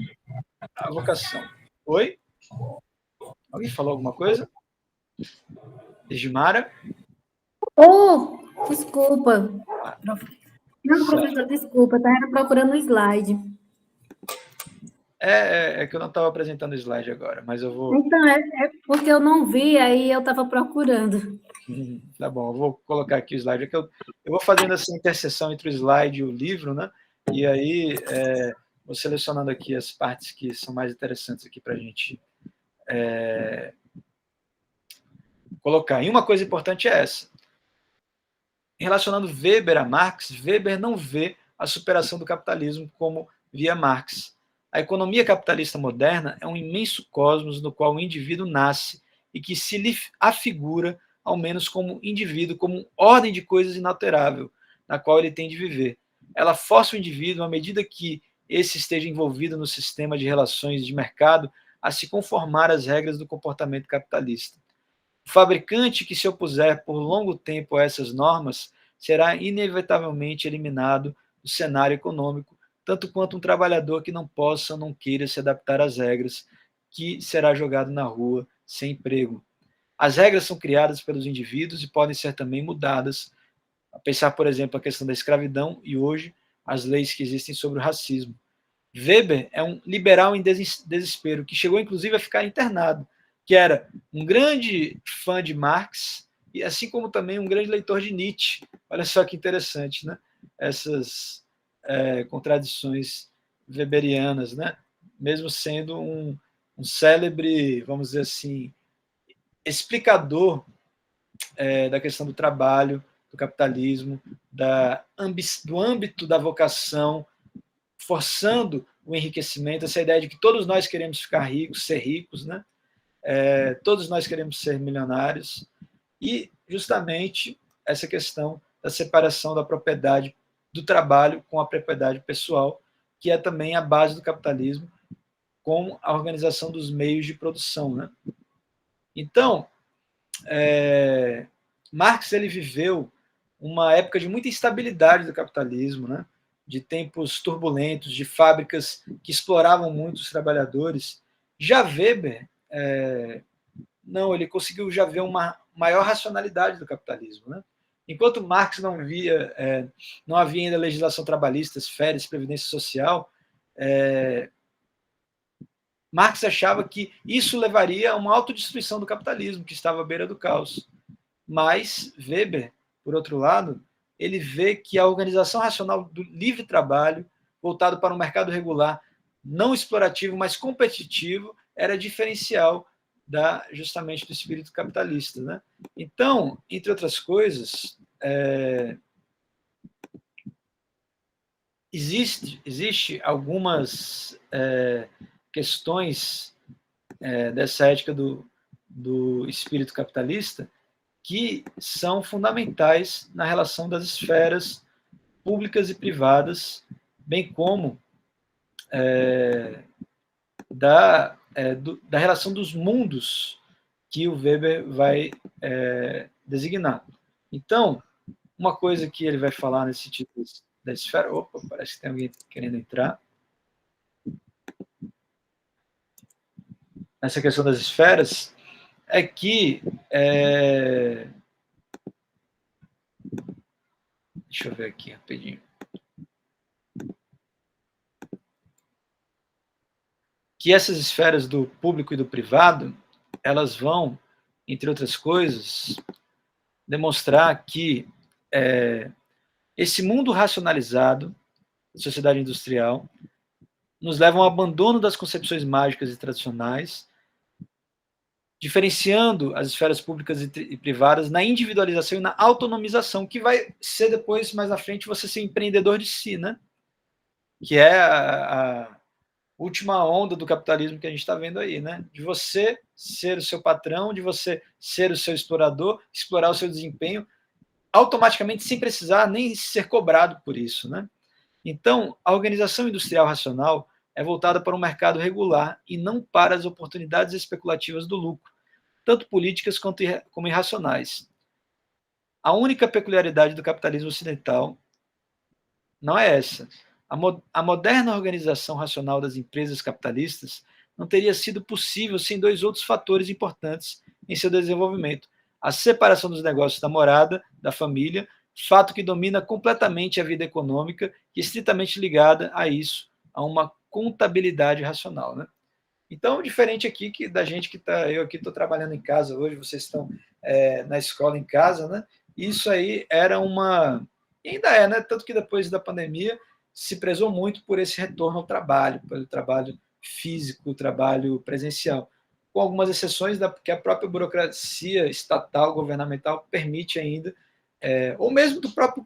A vocação. Oi? Alguém falou alguma coisa? Egimara? Oh, desculpa. Não, professor, desculpa, estava procurando o slide. É que eu não estava apresentando o slide agora, mas eu vou... Então, é porque eu não vi, aí eu estava procurando. Tá bom, eu vou colocar aqui o slide. Eu vou fazendo essa interseção entre o slide e o livro, né? E aí vou selecionando aqui as partes que são mais interessantes aqui para a gente colocar. E uma coisa importante é essa. Relacionando Weber a Marx, Weber não vê a superação do capitalismo como via Marx. A economia capitalista moderna é um imenso cosmos no qual o indivíduo nasce e que se lhe afigura, ao menos como indivíduo, como ordem de coisas inalterável, na qual ele tem de viver. Ela força o indivíduo, à medida que esse esteja envolvido no sistema de relações de mercado, a se conformar às regras do comportamento capitalista. O fabricante que se opuser por longo tempo a essas normas será inevitavelmente eliminado do cenário econômico, tanto quanto um trabalhador que não possa ou não queira se adaptar às regras, que será jogado na rua sem emprego. As regras são criadas pelos indivíduos e podem ser também mudadas. A pensar, por exemplo, a questão da escravidão e hoje as leis que existem sobre o racismo. Weber é um liberal em desespero, que chegou inclusive a ficar internado, que era um grande fã de Marx, e assim como também um grande leitor de Nietzsche. Olha só que interessante, né? Essas contradições weberianas, né? Mesmo sendo um célebre, vamos dizer assim, explicador da questão do trabalho, do capitalismo, do âmbito da vocação, forçando o enriquecimento, essa ideia de que todos nós queremos ficar ricos, ser ricos, né? Todos nós queremos ser milionários, e justamente essa questão da separação da propriedade do trabalho com a propriedade pessoal, que é também a base do capitalismo, com a organização dos meios de produção. Né? Então, Marx ele viveu uma época de muita instabilidade do capitalismo, né? De tempos turbulentos, de fábricas que exploravam muito os trabalhadores. Já Weber, não, ele conseguiu já ver uma maior racionalidade do capitalismo. Né? Enquanto Marx não havia ainda legislação trabalhista, férias, previdência social, Marx achava que isso levaria a uma autodestruição do capitalismo, que estava à beira do caos. Mas Weber por outro lado, ele vê que a organização racional do livre trabalho, voltado para um mercado regular, não explorativo, mas competitivo, era diferencial justamente do espírito capitalista. Né? Então, entre outras coisas, existe algumas questões dessa ética do espírito capitalista que são fundamentais na relação das esferas públicas e privadas, bem como da relação dos mundos que o Weber vai designar. Então, uma coisa que ele vai falar nesse tipo da esfera... Opa, parece que tem alguém querendo entrar. Nessa questão das esferas, é que... Deixa eu ver aqui rapidinho. Que essas esferas do público e do privado, elas vão, entre outras coisas, demonstrar que esse mundo racionalizado, sociedade industrial, nos leva ao abandono das concepções mágicas e tradicionais, diferenciando as esferas públicas e privadas na individualização e na autonomização, que vai ser depois, mais à frente, você ser empreendedor de si, né? Que é a última onda do capitalismo que a gente está vendo aí, né? De você ser o seu patrão, de você ser o seu explorador, explorar o seu desempenho, automaticamente sem precisar nem ser cobrado por isso, né? Então, a organização industrial racional é voltada para um mercado regular e não para as oportunidades especulativas do lucro, tanto políticas como irracionais. A única peculiaridade do capitalismo ocidental não é essa. A moderna organização racional das empresas capitalistas não teria sido possível sem dois outros fatores importantes em seu desenvolvimento: a separação dos negócios da morada, da família, fato que domina completamente a vida econômica e estritamente ligada a isso, a uma contabilidade racional. Né? Então, diferente aqui da gente que está... Eu aqui estou trabalhando em casa hoje, vocês estão na escola em casa, né? Isso aí era uma... E ainda é, né? Tanto que depois da pandemia se prezou muito por esse retorno ao trabalho, pelo trabalho físico, o trabalho presencial, com algumas exceções que a própria burocracia estatal, governamental, permite ainda, ou mesmo do próprio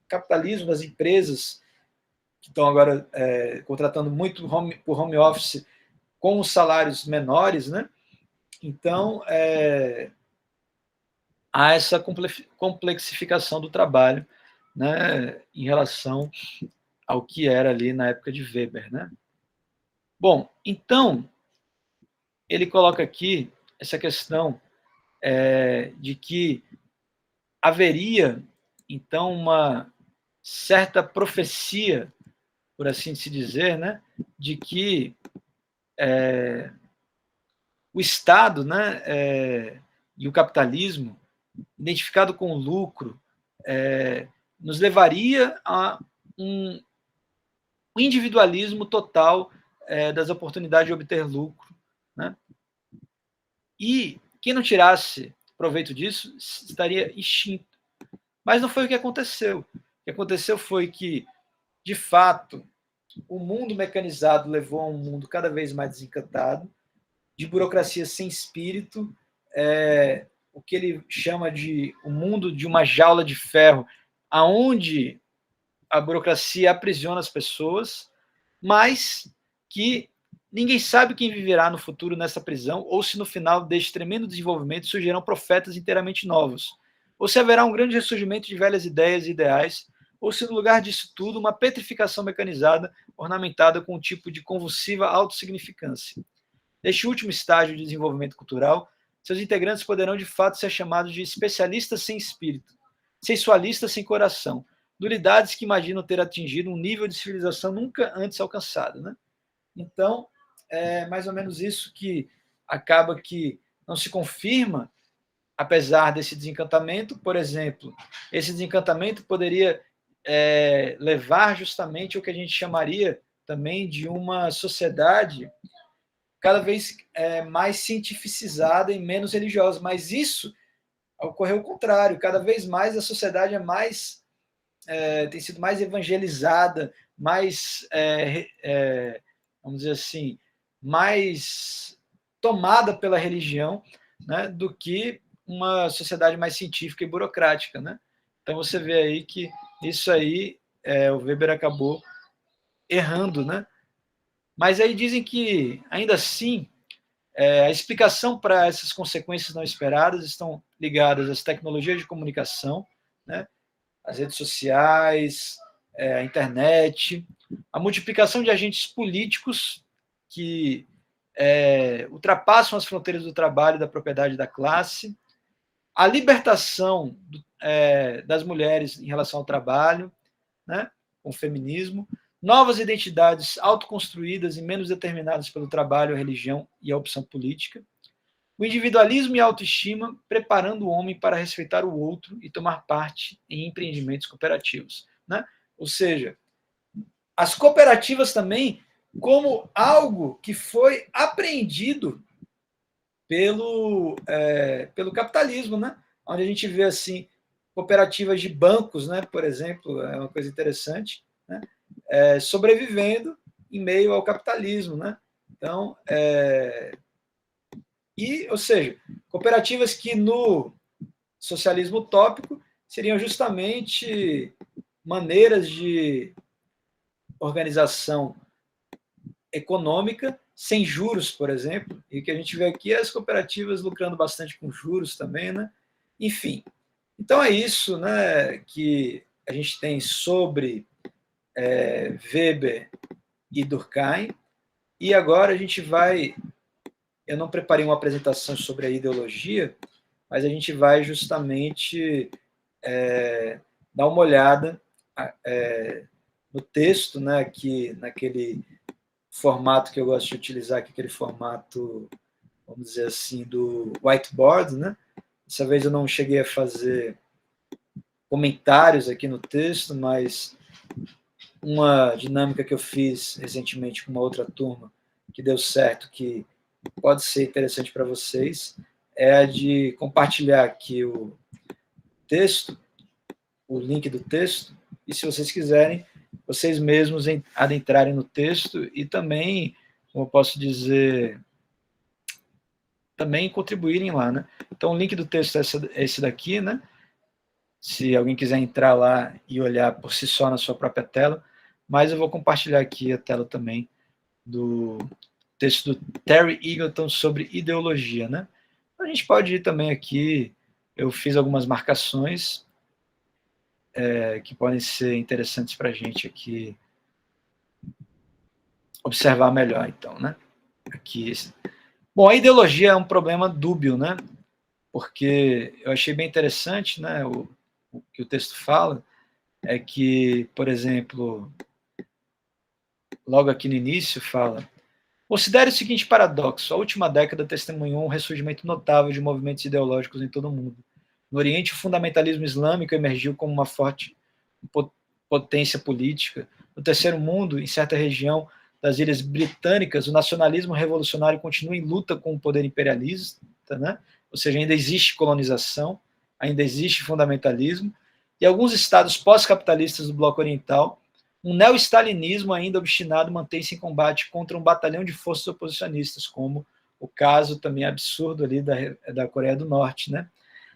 capitalismo, das empresas, que estão agora contratando muito por home office com os salários menores, né? Então, há essa complexificação do trabalho, né, em relação ao que era ali na época de Weber. Né? Bom, então, ele coloca aqui essa questão de que haveria, então, uma certa profecia, por assim se dizer, né, de que o Estado, né, e o capitalismo, identificado com o lucro, nos levaria a um individualismo total das oportunidades de obter lucro. Né? E quem não tirasse proveito disso estaria extinto. Mas não foi o que aconteceu. O que aconteceu foi que, de fato, o mundo mecanizado levou a um mundo cada vez mais desencantado, de burocracia sem espírito, o que ele chama de o mundo de uma jaula de ferro, aonde a burocracia aprisiona as pessoas, mas que ninguém sabe quem viverá no futuro nessa prisão, ou se no final deste tremendo desenvolvimento surgirão profetas inteiramente novos, ou se haverá um grande ressurgimento de velhas ideias e ideais, ou se no lugar disso tudo uma petrificação mecanizada ornamentada com um tipo de convulsiva autossignificância. Neste último estágio de desenvolvimento cultural, seus integrantes poderão de fato ser chamados de especialistas sem espírito, sensualistas sem coração, dualidades que imaginam ter atingido um nível de civilização nunca antes alcançado. Né? Então, é mais ou menos isso que acaba que não se confirma, apesar desse desencantamento. Por exemplo, esse desencantamento poderia levar justamente ao que a gente chamaria também de uma sociedade cada vez mais cientificizada e menos religiosa. Mas isso ocorreu o contrário. Cada vez mais a sociedade tem sido mais evangelizada, mais, vamos dizer assim, mais tomada pela religião, né, do que uma sociedade mais científica e burocrática, né? Então você vê aí que isso aí o Weber acabou errando, né? Mas aí dizem que, ainda assim, a explicação para essas consequências não esperadas estão ligadas às tecnologias de comunicação, né? As redes sociais, a internet, a multiplicação de agentes políticos que ultrapassam as fronteiras do trabalho e da propriedade da classe, a libertação das mulheres em relação ao trabalho, né, com o feminismo, novas identidades autoconstruídas e menos determinadas pelo trabalho, a religião e a opção política, o individualismo e a autoestima preparando o homem para respeitar o outro e tomar parte em empreendimentos cooperativos, né? Ou seja, as cooperativas também como algo que foi apreendido pelo capitalismo, né? Onde a gente vê assim cooperativas de bancos, né? Por exemplo, é uma coisa interessante, né? Sobrevivendo em meio ao capitalismo, né? Então, ou seja, cooperativas que no socialismo utópico seriam justamente maneiras de organização econômica sem juros, por exemplo, e o que a gente vê aqui é as cooperativas lucrando bastante com juros também, né? Enfim, então é isso, né, que a gente tem sobre Weber e Durkheim, e agora a gente vai, eu não preparei uma apresentação sobre a ideologia, mas a gente vai justamente dar uma olhada no texto, né, aqui naquele formato que eu gosto de utilizar, que é aquele formato, vamos dizer assim, do whiteboard, né? Dessa vez eu não cheguei a fazer comentários aqui no texto, mas uma dinâmica que eu fiz recentemente com uma outra turma, que deu certo, que pode ser interessante para vocês, é a de compartilhar aqui o texto, o link do texto, e se vocês quiserem, vocês mesmos adentrarem no texto e também, como eu posso dizer, também contribuírem lá, né? Então, o link do texto é esse daqui, né? Se alguém quiser entrar lá e olhar por si só na sua própria tela, mas eu vou compartilhar aqui a tela também do texto do Terry Eagleton sobre ideologia, né? A gente pode ir também aqui, eu fiz algumas marcações que podem ser interessantes para a gente aqui observar melhor, então, né? Aqui. Bom, a ideologia é um problema dúbio, né? Porque eu achei bem interessante, né? O que o texto fala é que, por exemplo, logo aqui no início fala: considere o seguinte paradoxo: a última década testemunhou um ressurgimento notável de movimentos ideológicos em todo o mundo. No Oriente, o fundamentalismo islâmico emergiu como uma forte potência política. No Terceiro Mundo, em certa região das Ilhas Britânicas, o nacionalismo revolucionário continua em luta com o poder imperialista, né? Ou seja, ainda existe colonização, ainda existe fundamentalismo, e alguns estados pós-capitalistas do bloco oriental, um neo-stalinismo ainda obstinado mantém-se em combate contra um batalhão de forças oposicionistas, como o caso também absurdo ali da Coreia do Norte, né?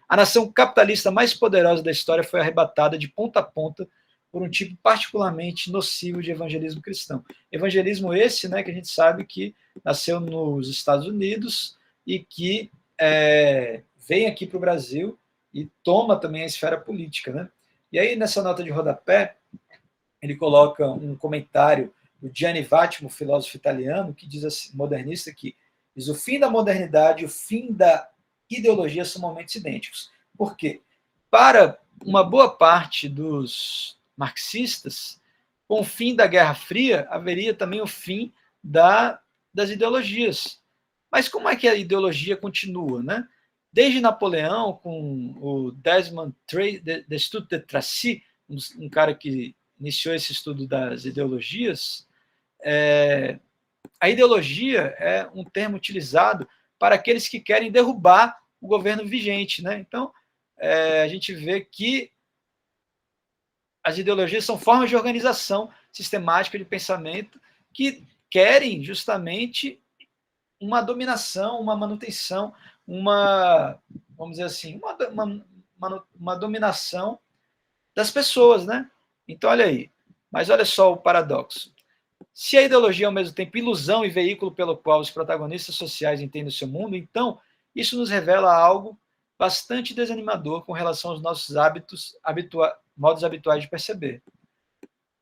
A nação capitalista mais poderosa da história foi arrebatada de ponta a ponta por um tipo particularmente nocivo de evangelismo cristão. Evangelismo esse, né, que a gente sabe que nasceu nos Estados Unidos e que vem aqui para o Brasil e toma também a esfera política, né? E aí, nessa nota de rodapé, ele coloca um comentário do Gianni Vattimo, filósofo italiano, que diz assim, modernista, que diz: o fim da modernidade e o fim da ideologia são momentos idênticos. Por quê? Para uma boa parte dos marxistas, com o fim da Guerra Fria, haveria também o fim das ideologias. Mas como é que a ideologia continua, né? Desde Napoleão, com o Desmond Destutt de Tracy, um cara que iniciou esse estudo das ideologias, a ideologia é um termo utilizado para aqueles que querem derrubar o governo vigente, né? Então, a gente vê que as ideologias são formas de organização sistemática de pensamento que querem justamente uma dominação, uma manutenção, vamos dizer assim, uma dominação das pessoas, né? Então, olha aí. Mas olha só o paradoxo. Se a ideologia é ao mesmo tempo ilusão e veículo pelo qual os protagonistas sociais entendem o seu mundo, então isso nos revela algo bastante desanimador com relação aos nossos modos habituais de perceber.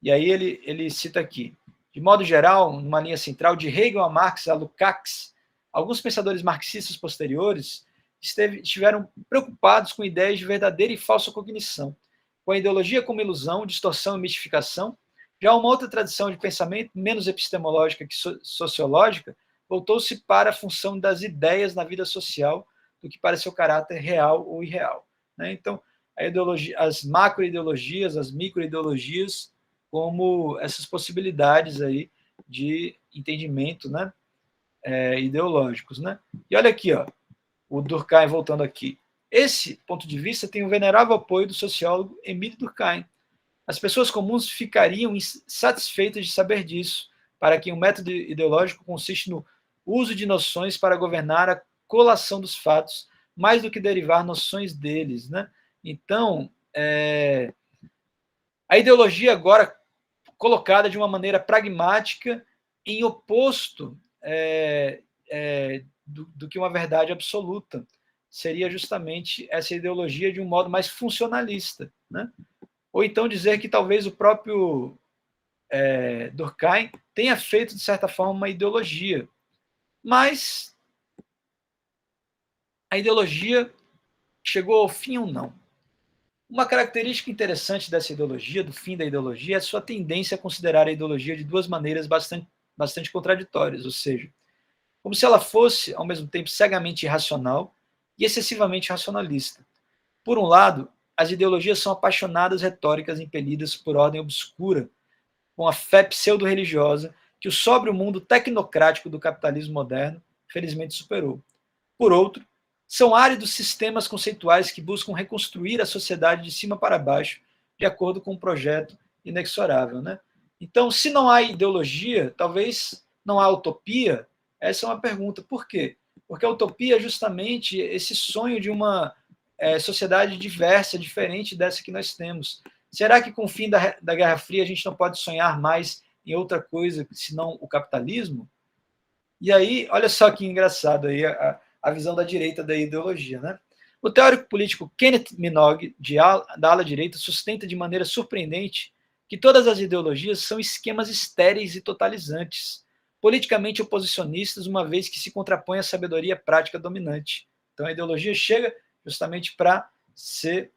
E aí ele cita aqui, de modo geral, numa linha central, de Hegel a Marx a Lukács, alguns pensadores marxistas posteriores estiveram preocupados com ideias de verdadeira e falsa cognição, com a ideologia como ilusão, distorção e mistificação. Já uma outra tradição de pensamento, menos epistemológica que sociológica, voltou-se para a função das ideias na vida social do que para seu caráter real ou irreal. Então, as macroideologias, as microideologias, como essas possibilidades aí de entendimento, né, ideológicos. Né? E olha aqui, ó, o Durkheim voltando aqui. Esse ponto de vista tem o venerável apoio do sociólogo Emile Durkheim. As pessoas comuns ficariam insatisfeitas de saber disso, para quem o método ideológico consiste no uso de noções para governar a colação dos fatos, mais do que derivar noções deles. Né? Então, a ideologia agora colocada de uma maneira pragmática, em oposto do que uma verdade absoluta. Seria justamente essa ideologia de um modo mais funcionalista. Né? Ou então dizer que talvez o próprio Durkheim tenha feito, de certa forma, uma ideologia. Mas a ideologia chegou ao fim ou não? Uma característica interessante dessa ideologia, do fim da ideologia, é a sua tendência a considerar a ideologia de duas maneiras bastante contraditórias, ou seja, como se ela fosse, ao mesmo tempo, cegamente irracional e excessivamente racionalista. Por um lado, as ideologias são apaixonadas retóricas impelidas por ordem obscura, com a fé pseudo-religiosa que o sóbrio mundo tecnocrático do capitalismo moderno felizmente superou. Por outro, são áridos sistemas conceituais que buscam reconstruir a sociedade de cima para baixo, de acordo com um projeto inexorável. Né? Então, se não há ideologia, talvez não há utopia? Essa é uma pergunta. Por quê? Porque a utopia é justamente esse sonho de uma sociedade diversa, diferente dessa que nós temos. Será que com o fim da Guerra Fria a gente não pode sonhar mais em outra coisa senão o capitalismo? E aí, olha só que engraçado aí a visão da direita da ideologia. Né? O teórico político Kenneth Minogue, da ala direita, sustenta de maneira surpreendente que todas as ideologias são esquemas estéreis e totalizantes, politicamente oposicionistas, uma vez que se contrapõe à sabedoria prática dominante. Então a ideologia chega justamente para ser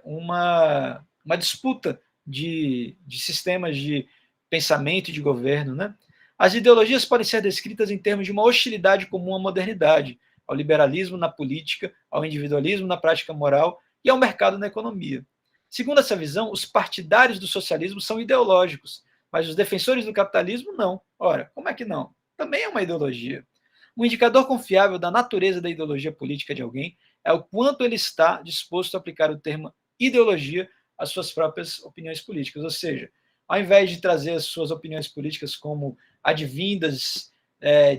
uma disputa de sistemas de pensamento e de governo. Né? As ideologias podem ser descritas em termos de uma hostilidade comum à modernidade, ao liberalismo na política, ao individualismo na prática moral e ao mercado na economia. Segundo essa visão, os partidários do socialismo são ideológicos, mas os defensores do capitalismo não. Ora, como é que não? Também é uma ideologia. Um indicador confiável da natureza da ideologia política de alguém é o quanto ele está disposto a aplicar o termo ideologia às suas próprias opiniões políticas. Ou seja, ao invés de trazer as suas opiniões políticas como advindas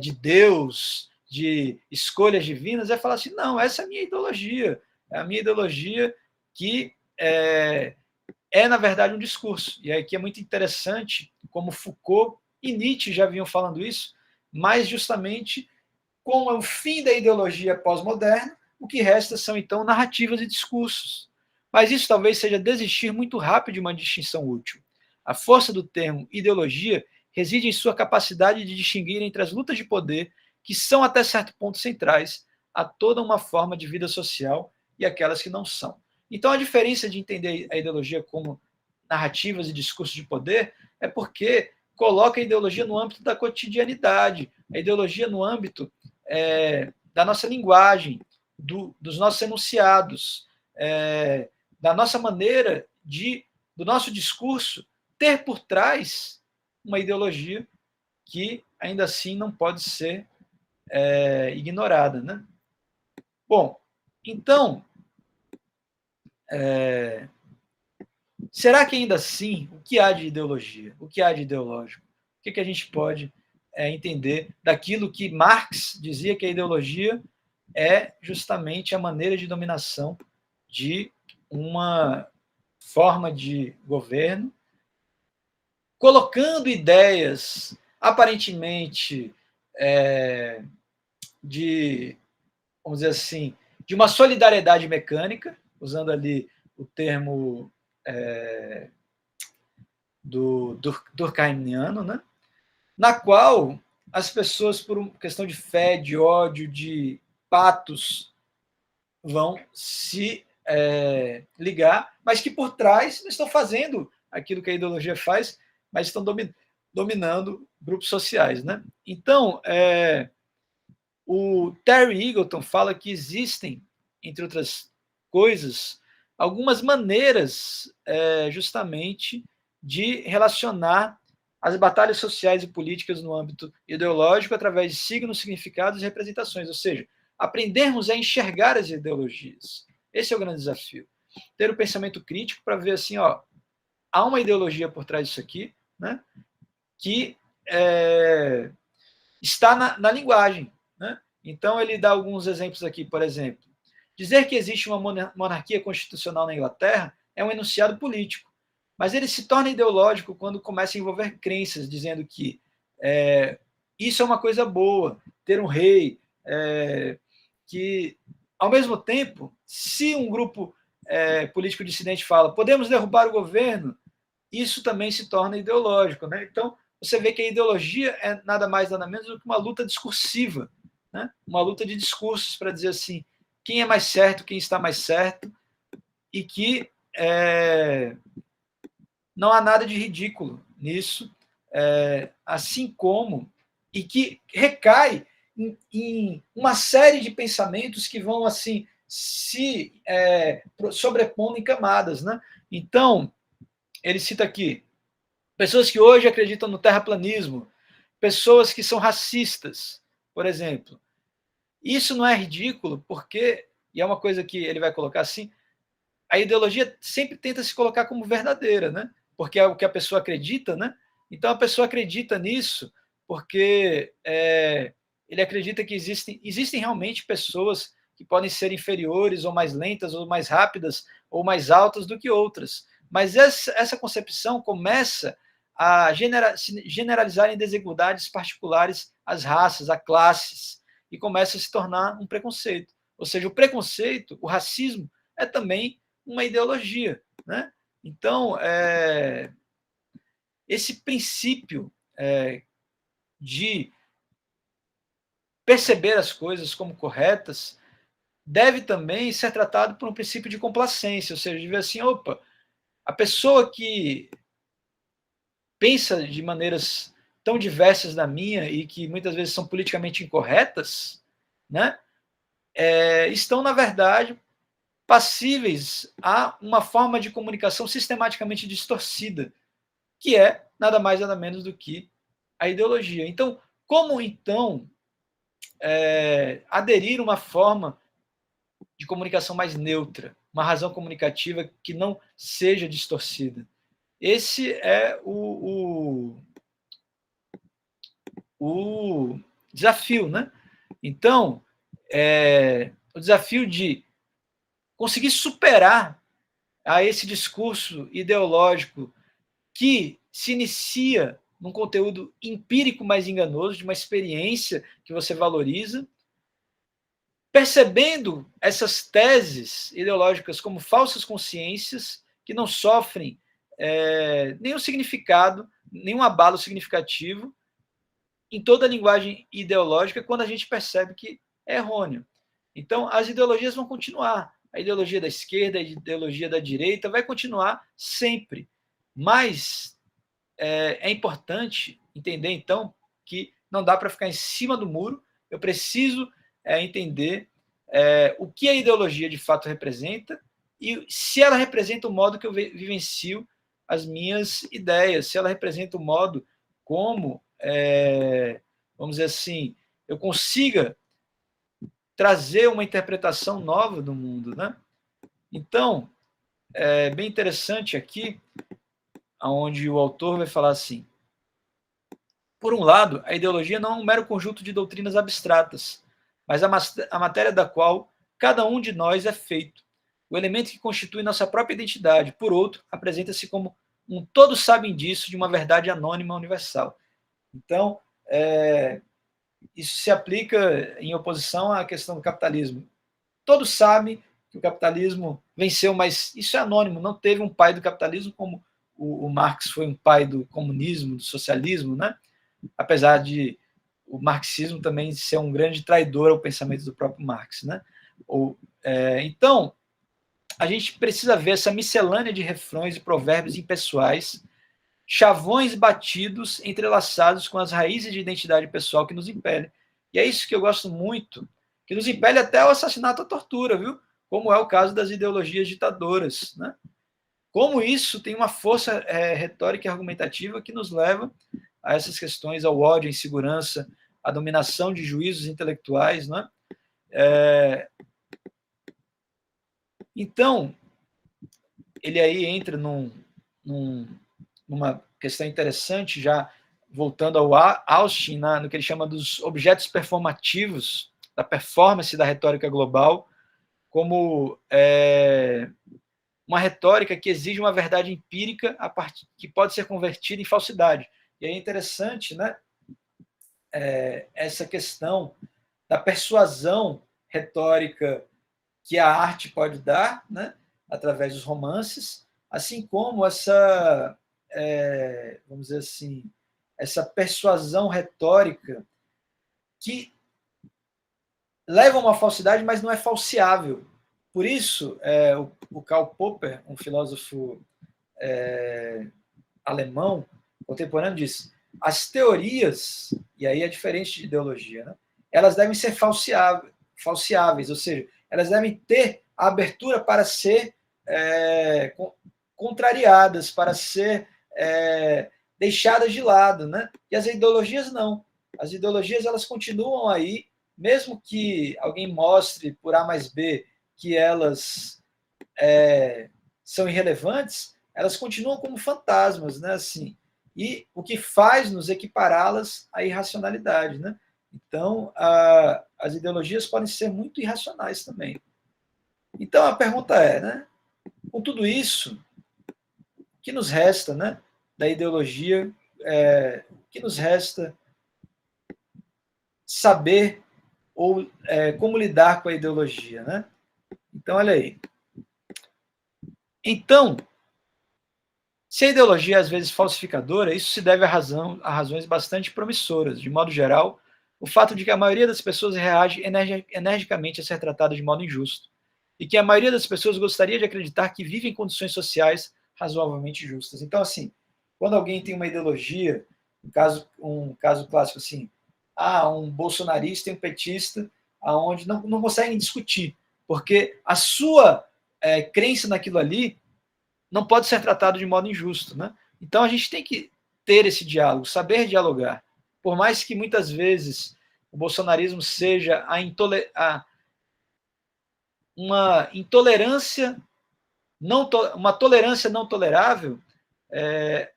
de Deus, de escolhas divinas, é falar assim, não, essa é a minha ideologia. É a minha ideologia que na verdade, um discurso. E aqui é muito interessante como Foucault e Nietzsche já vinham falando isso, mas justamente com o fim da ideologia pós-moderna, o que resta são, então, narrativas e discursos. Mas isso talvez seja desistir muito rápido de uma distinção útil. A força do termo ideologia reside em sua capacidade de distinguir entre as lutas de poder, que são até certo ponto centrais a toda uma forma de vida social, e aquelas que não são. Então, a diferença de entender a ideologia como narrativas e discursos de poder é porque coloca a ideologia no âmbito da cotidianidade, a ideologia no âmbito da nossa linguagem, dos nossos enunciados, da nossa maneira do nosso discurso ter por trás uma ideologia que ainda assim não pode ser ignorada. Né? Bom, então, será que ainda assim, o que há de ideologia? O que há de ideológico? O que a gente pode entender daquilo que Marx dizia que a ideologia é justamente a maneira de dominação de uma forma de governo, colocando ideias aparentemente de, vamos dizer assim, de uma solidariedade mecânica, usando ali o termo do Durkheimiano, né? Na qual as pessoas, por uma questão de fé, de ódio, de patos, vão se ligar, mas que por trás não estão fazendo aquilo que a ideologia faz, mas estão dominando grupos sociais. Né? Então, o Terry Eagleton fala que existem, entre outras coisas, algumas maneiras justamente de relacionar as batalhas sociais e políticas no âmbito ideológico através de signos, significados e representações, ou seja, aprendermos a enxergar as ideologias. Esse é o grande desafio. Ter o pensamento crítico para ver assim, ó, há uma ideologia por trás disso aqui, né, que está na linguagem. Né? Então, ele dá alguns exemplos aqui, por exemplo. Dizer que existe uma monarquia constitucional na Inglaterra é um enunciado político, mas ele se torna ideológico quando começa a envolver crenças, dizendo que isso é uma coisa boa, ter um rei, que, ao mesmo tempo, se um grupo político dissidente fala podemos derrubar o governo, isso também se torna ideológico. Né? Então, você vê que a ideologia é nada mais, nada menos do que uma luta discursiva, né? Uma luta de discursos para dizer assim, quem é mais certo, quem está mais certo, e que não há nada de ridículo nisso, assim como, e que recai em uma série de pensamentos que vão assim se sobrepondo em camadas. Né? Então, ele cita aqui, pessoas que hoje acreditam no terraplanismo, pessoas que são racistas, por exemplo. Isso não é ridículo, porque, e é uma coisa que ele vai colocar assim, a ideologia sempre tenta se colocar como verdadeira, né? Porque é o que a pessoa acredita, né? Então a pessoa acredita nisso porque ele acredita que existem realmente pessoas que podem ser inferiores, ou mais lentas, ou mais rápidas, ou mais altas do que outras. Mas essa concepção começa a generalizar em desigualdades particulares as raças, as classes, e começa a se tornar um preconceito. Ou seja, o preconceito, o racismo, é também uma ideologia. Né? Então, esse princípio de perceber as coisas como corretas deve também ser tratado por um princípio de complacência, ou seja, de ver assim, opa, a pessoa que pensa de maneiras tão diversas da minha e que muitas vezes são politicamente incorretas, né, estão, na verdade, passíveis a uma forma de comunicação sistematicamente distorcida, que é nada mais nada menos do que a ideologia. Então, como então aderir a uma forma de comunicação mais neutra, uma razão comunicativa que não seja distorcida? Esse é o desafio, né? Então, o desafio de conseguir superar a esse discurso ideológico que se inicia num conteúdo empírico mais enganoso, de uma experiência que você valoriza, percebendo essas teses ideológicas como falsas consciências que não sofrem nenhum significado, nenhum abalo significativo em toda a linguagem ideológica quando a gente percebe que é errôneo. Então, as ideologias vão continuar. A ideologia da esquerda, a ideologia da direita vai continuar sempre. Mas é importante entender, então, que não dá para ficar em cima do muro. Eu preciso entender o que a ideologia de fato representa e se ela representa o modo que eu vivencio as minhas ideias, se ela representa o modo como, vamos dizer assim, eu consiga trazer uma interpretação nova do mundo. Né? Então, bem interessante aqui, onde o autor vai falar assim: por um lado, a ideologia não é um mero conjunto de doutrinas abstratas, mas a matéria da qual cada um de nós é feito, o elemento que constitui nossa própria identidade. Por outro, apresenta-se como um todos sabem disso de uma verdade anônima universal. Então, isso se aplica em oposição à questão do capitalismo. Todos sabem que o capitalismo venceu, mas isso é anônimo, não teve um pai do capitalismo como o Marx foi um pai do comunismo, do socialismo, né? Apesar de o marxismo também ser um grande traidor ao pensamento do próprio Marx, né? Então, a gente precisa ver essa miscelânea de refrões e provérbios impessoais, chavões batidos, entrelaçados com as raízes de identidade pessoal que nos impelem. E é isso que eu gosto muito, que nos impele até o assassinato, a tortura, viu? Como é o caso das ideologias ditadoras, né? Como isso tem uma força retórica e argumentativa que nos leva a essas questões, ao ódio, à insegurança, à dominação de juízos intelectuais, né? Então, ele aí entra numa questão interessante, já voltando ao Austin, no que ele chama dos objetos performativos, da performance da retórica global, como uma retórica que exige uma verdade empírica que pode ser convertida em falsidade. E é interessante, né, essa questão da persuasão retórica que a arte pode dar, né, através dos romances, assim como essa, vamos dizer assim, essa persuasão retórica que leva a uma falsidade, mas não é falseável. Por isso, o Karl Popper, um filósofo alemão contemporâneo, diz: as teorias, e aí é diferente de ideologia, né, elas devem ser falseáveis, ou seja, elas devem ter a abertura para ser contrariadas, para ser deixadas de lado, né? E as ideologias não. As ideologias elas continuam aí, mesmo que alguém mostre por A mais B que elas são irrelevantes, elas continuam como fantasmas, né? Assim, e o que faz nos equipará-las à irracionalidade, né? Então, as ideologias podem ser muito irracionais também. Então, a pergunta é, né? Com tudo isso, o que nos resta, né? Da ideologia, o que nos resta saber ou como lidar com a ideologia, né? Então, olha aí. Então, se a ideologia é às vezes falsificadora, isso se deve a razões bastante promissoras. De modo geral, o fato de que a maioria das pessoas reage energicamente a ser tratada de modo injusto, e que a maioria das pessoas gostaria de acreditar que vive em condições sociais razoavelmente justas. Então, assim, quando alguém tem uma ideologia, um caso clássico assim, um bolsonarista e um petista, aonde não conseguem discutir, porque a sua crença naquilo ali não pode ser tratado de modo injusto, né? Então a gente tem que ter esse diálogo, saber dialogar. Por mais que muitas vezes o bolsonarismo seja uma intolerância, uma tolerância não tolerável,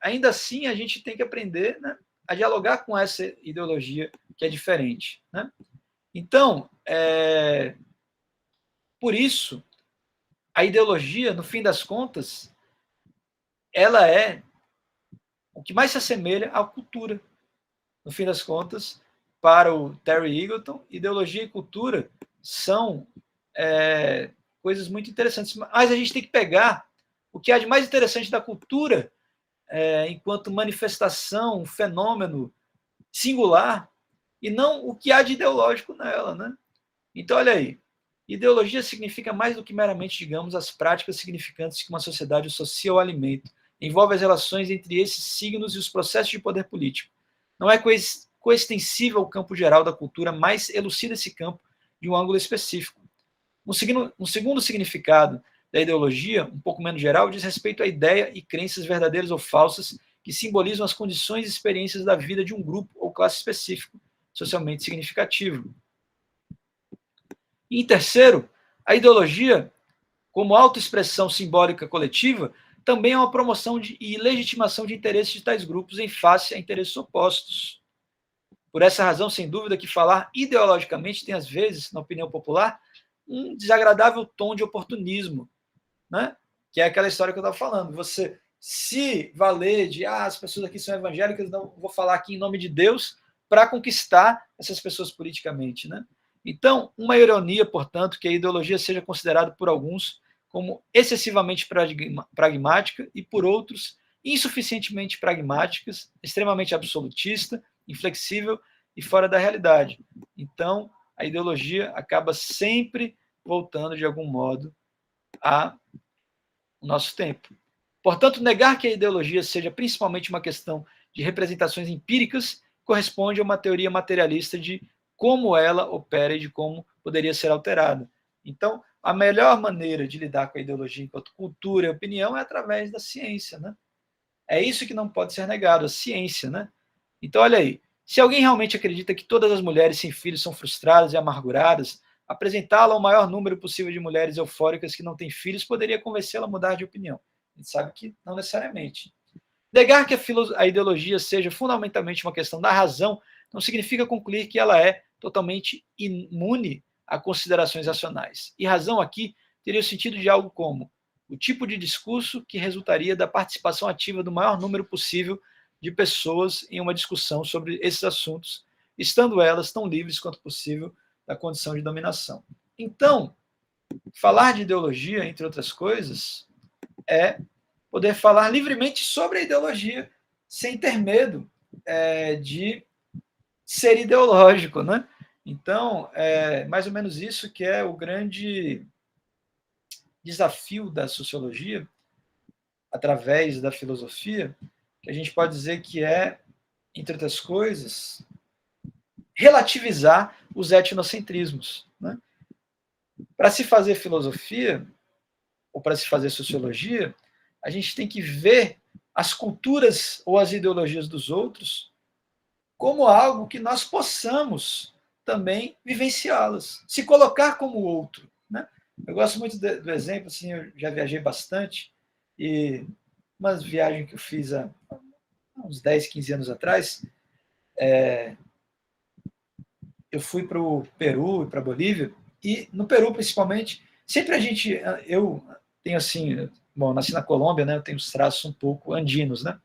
ainda assim a gente tem que aprender, né, a dialogar com essa ideologia que é diferente, né? Então, por isso, a ideologia, no fim das contas, ela é o que mais se assemelha à cultura. No fim das contas, para o Terry Eagleton, ideologia e cultura são coisas muito interessantes. Mas a gente tem que pegar o que há de mais interessante da cultura enquanto manifestação, um fenômeno singular, e não o que há de ideológico nela, né? Então, olha aí. Ideologia significa mais do que meramente, digamos, as práticas significantes que uma sociedade associa ao alimento. Envolve as relações entre esses signos e os processos de poder político. Não é coextensível ao campo geral da cultura, mas elucida esse campo de um ângulo específico. Um segundo significado da ideologia, um pouco menos geral, diz respeito à ideia e crenças verdadeiras ou falsas que simbolizam as condições e experiências da vida de um grupo ou classe específico, socialmente significativo. E em terceiro, a ideologia como autoexpressão simbólica coletiva, também é uma promoção e legitimação de interesses de tais grupos em face a interesses opostos. Por essa razão, sem dúvida, que falar ideologicamente tem, às vezes, na opinião popular, um desagradável tom de oportunismo, né? Que é aquela história que eu estava falando. Você se valer de as pessoas aqui são evangélicas, não vou falar aqui em nome de Deus para conquistar essas pessoas politicamente, né? Então, uma ironia, portanto, que a ideologia seja considerada por alguns como excessivamente pragmática e por outros insuficientemente pragmáticas, extremamente absolutista, inflexível e fora da realidade. Então, a ideologia acaba sempre voltando, de algum modo, ao nosso tempo. Portanto, negar que a ideologia seja principalmente uma questão de representações empíricas corresponde a uma teoria materialista de como ela opera e de como poderia ser alterada. Então, a melhor maneira de lidar com a ideologia enquanto cultura e opinião é através da ciência, né? É isso que não pode ser negado, a ciência, né? Então, olha aí, se alguém realmente acredita que todas as mulheres sem filhos são frustradas e amarguradas, apresentá-la ao maior número possível de mulheres eufóricas que não têm filhos poderia convencê-la a mudar de opinião. A gente sabe que não necessariamente. Negar que a ideologia seja fundamentalmente uma questão da razão não significa concluir que ela é totalmente imune a considerações racionais. E razão aqui teria o sentido de algo como o tipo de discurso que resultaria da participação ativa do maior número possível de pessoas em uma discussão sobre esses assuntos, estando elas tão livres quanto possível da condição de dominação. Então, falar de ideologia, entre outras coisas, é poder falar livremente sobre a ideologia, sem ter medo de ser ideológico, né? Então, é mais ou menos isso que é o grande desafio da sociologia, através da filosofia, que a gente pode dizer que é, entre outras coisas, relativizar os etnocentrismos, né? Para se fazer filosofia, ou para se fazer sociologia, a gente tem que ver as culturas ou as ideologias dos outros como algo que nós possamos também vivenciá-las, se colocar como outro, né? Eu gosto muito do exemplo, assim, eu já viajei bastante, e uma viagem que eu fiz há uns 10, 15 anos atrás, eu fui para o Peru e para a Bolívia, e no Peru, principalmente, sempre eu tenho assim, bom, nasci na Colômbia, né, eu tenho os traços um pouco andinos, né,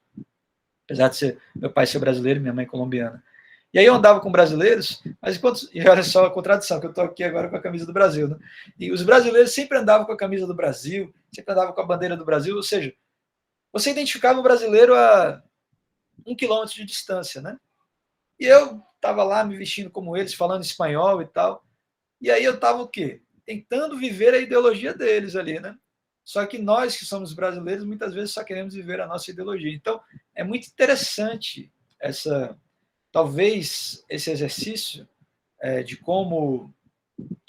apesar de meu pai ser brasileiro e minha mãe colombiana. E aí eu andava com brasileiros, mas e olha só a contradição, que eu estou aqui agora com a camisa do Brasil, né? E os brasileiros sempre andavam com a camisa do Brasil, sempre andavam com a bandeira do Brasil, ou seja, você identificava o brasileiro a 1 quilômetro de distância, né? E eu estava lá me vestindo como eles, falando espanhol e tal, e aí eu estava o quê? Tentando viver a ideologia deles ali, né? Só que nós que somos brasileiros, muitas vezes só queremos viver a nossa ideologia. Então, é muito interessante talvez esse exercício de como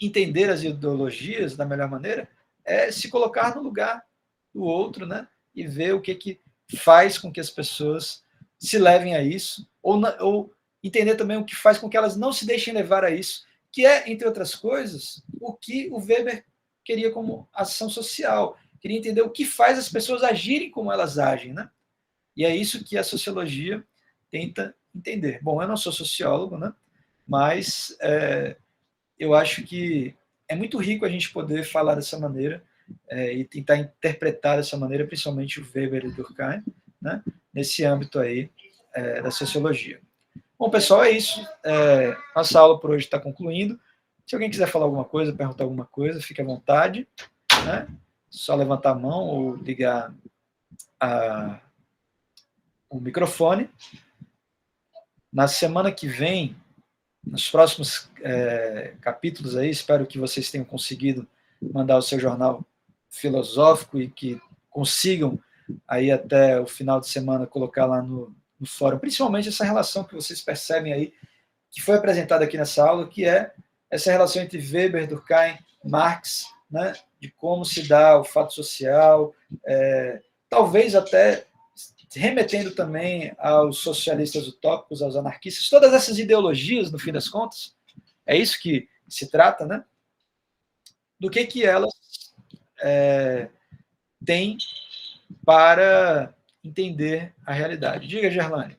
entender as ideologias da melhor maneira é se colocar no lugar do outro, né? E ver o que faz com que as pessoas se levem a isso, ou entender também o que faz com que elas não se deixem levar a isso, que é, entre outras coisas, o que o Weber queria como ação social. Queria entender o que faz as pessoas agirem como elas agem, né? E é isso que a sociologia tenta entender. Bom, eu não sou sociólogo, né? Mas eu acho que é muito rico a gente poder falar dessa maneira e tentar interpretar dessa maneira, principalmente o Weber e Durkheim, né? Nesse âmbito aí da sociologia. Bom, pessoal, é isso. Nossa aula por hoje está concluindo. Se alguém quiser falar alguma coisa, perguntar alguma coisa, fique à vontade, né? Só levantar a mão ou ligar o microfone. Na semana que vem, nos próximos capítulos aí, espero que vocês tenham conseguido mandar o seu jornal filosófico e que consigam aí até o final de semana colocar lá no fórum, principalmente essa relação que vocês percebem aí, que foi apresentada aqui nessa aula, que é essa relação entre Weber, Durkheim, Marx, né, de como se dá o fato social, talvez até remetendo também aos socialistas utópicos, aos anarquistas, todas essas ideologias, no fim das contas, é isso que se trata, né? Do que elas tem para entender a realidade. Diga, Gerlane.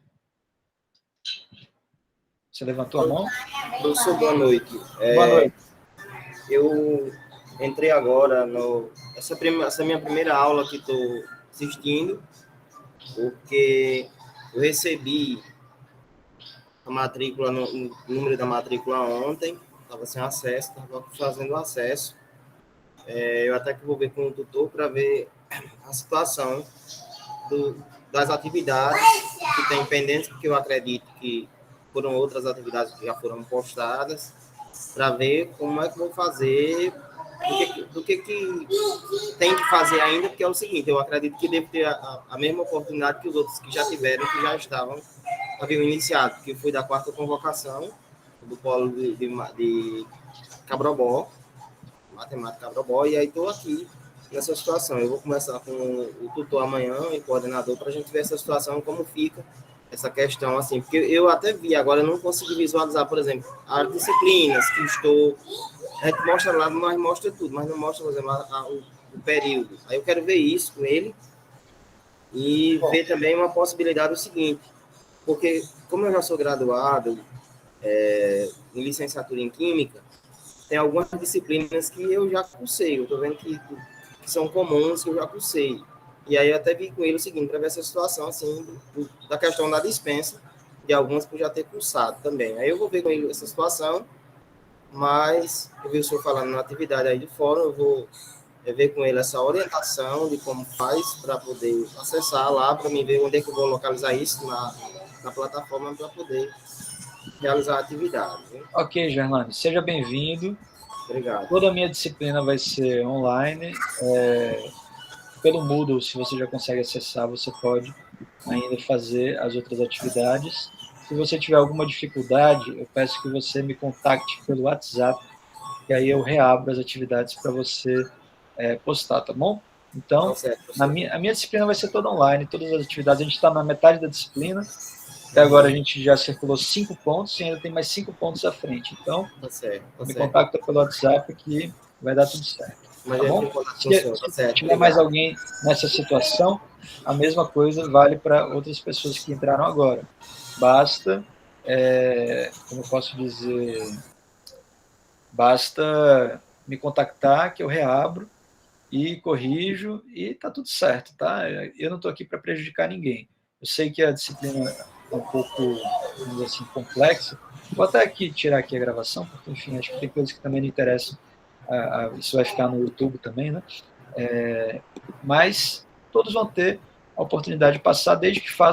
Você levantou a mão? Professor, boa noite. Boa noite. Eu entrei agora essa é a minha primeira aula que estou assistindo, porque eu recebi a matrícula, o número da matrícula ontem, estava sem acesso, estava fazendo acesso. Eu até que vou ver com o tutor para ver a situação das atividades que tem pendentes, porque eu acredito que foram outras atividades que já foram postadas, para ver como é que vou fazer, do que tem que fazer ainda, porque é o seguinte, eu acredito que devo ter a mesma oportunidade que os outros que já tiveram, que já haviam iniciado, porque eu fui da 4ª convocação do polo de Cabrobó, matemática Cabrobó, e aí estou aqui nessa situação. Eu vou começar com o tutor amanhã e o coordenador para a gente ver essa situação, como fica essa questão, assim, porque eu até vi, agora eu não consegui visualizar, por exemplo, as disciplinas que estou, a gente mostra lá, mas mostra tudo, mas não mostra, por exemplo, o período. Aí eu quero ver isso com ele e ver também uma possibilidade do seguinte, porque como eu já sou graduado em licenciatura em Química, tem algumas disciplinas que eu já cursei, eu estou vendo que são comuns que eu já cursei. E aí eu até vi com ele o seguinte, para ver essa situação, assim, da questão da dispensa, de algumas por já ter cursado também. Aí eu vou ver com ele essa situação, mas eu vi o senhor falando na atividade aí de fora, eu vou ver com ele essa orientação de como faz para poder acessar lá, para mim ver onde é que eu vou localizar isso na plataforma para poder realizar a atividade. Hein? Ok, Gerlane, seja bem-vindo. Obrigado. Toda a minha disciplina vai ser online. Pelo Moodle, se você já consegue acessar, você pode ainda fazer as outras atividades. Se você tiver alguma dificuldade, eu peço que você me contacte pelo WhatsApp, e aí eu reabro as atividades para você postar, tá bom? Então, a minha disciplina vai ser toda online, todas as atividades. A gente está na metade da disciplina. Até agora a gente já circulou 5 pontos e ainda tem mais 5 pontos à frente. Então, me contacta pelo WhatsApp que vai dar tudo certo. Tá bom? Se tiver mais alguém nessa situação, a mesma coisa vale para outras pessoas que entraram agora. Basta, como eu posso dizer, basta me contactar que eu reabro e corrijo e tá tudo certo, tá? Eu não estou aqui para prejudicar ninguém. Eu sei que a disciplina é um pouco, vamos dizer assim, complexa. Vou até aqui tirar aqui a gravação, porque, enfim, acho que tem coisas que também não interessam. Isso vai ficar no YouTube também, né? Mas todos vão ter a oportunidade de passar, desde que façam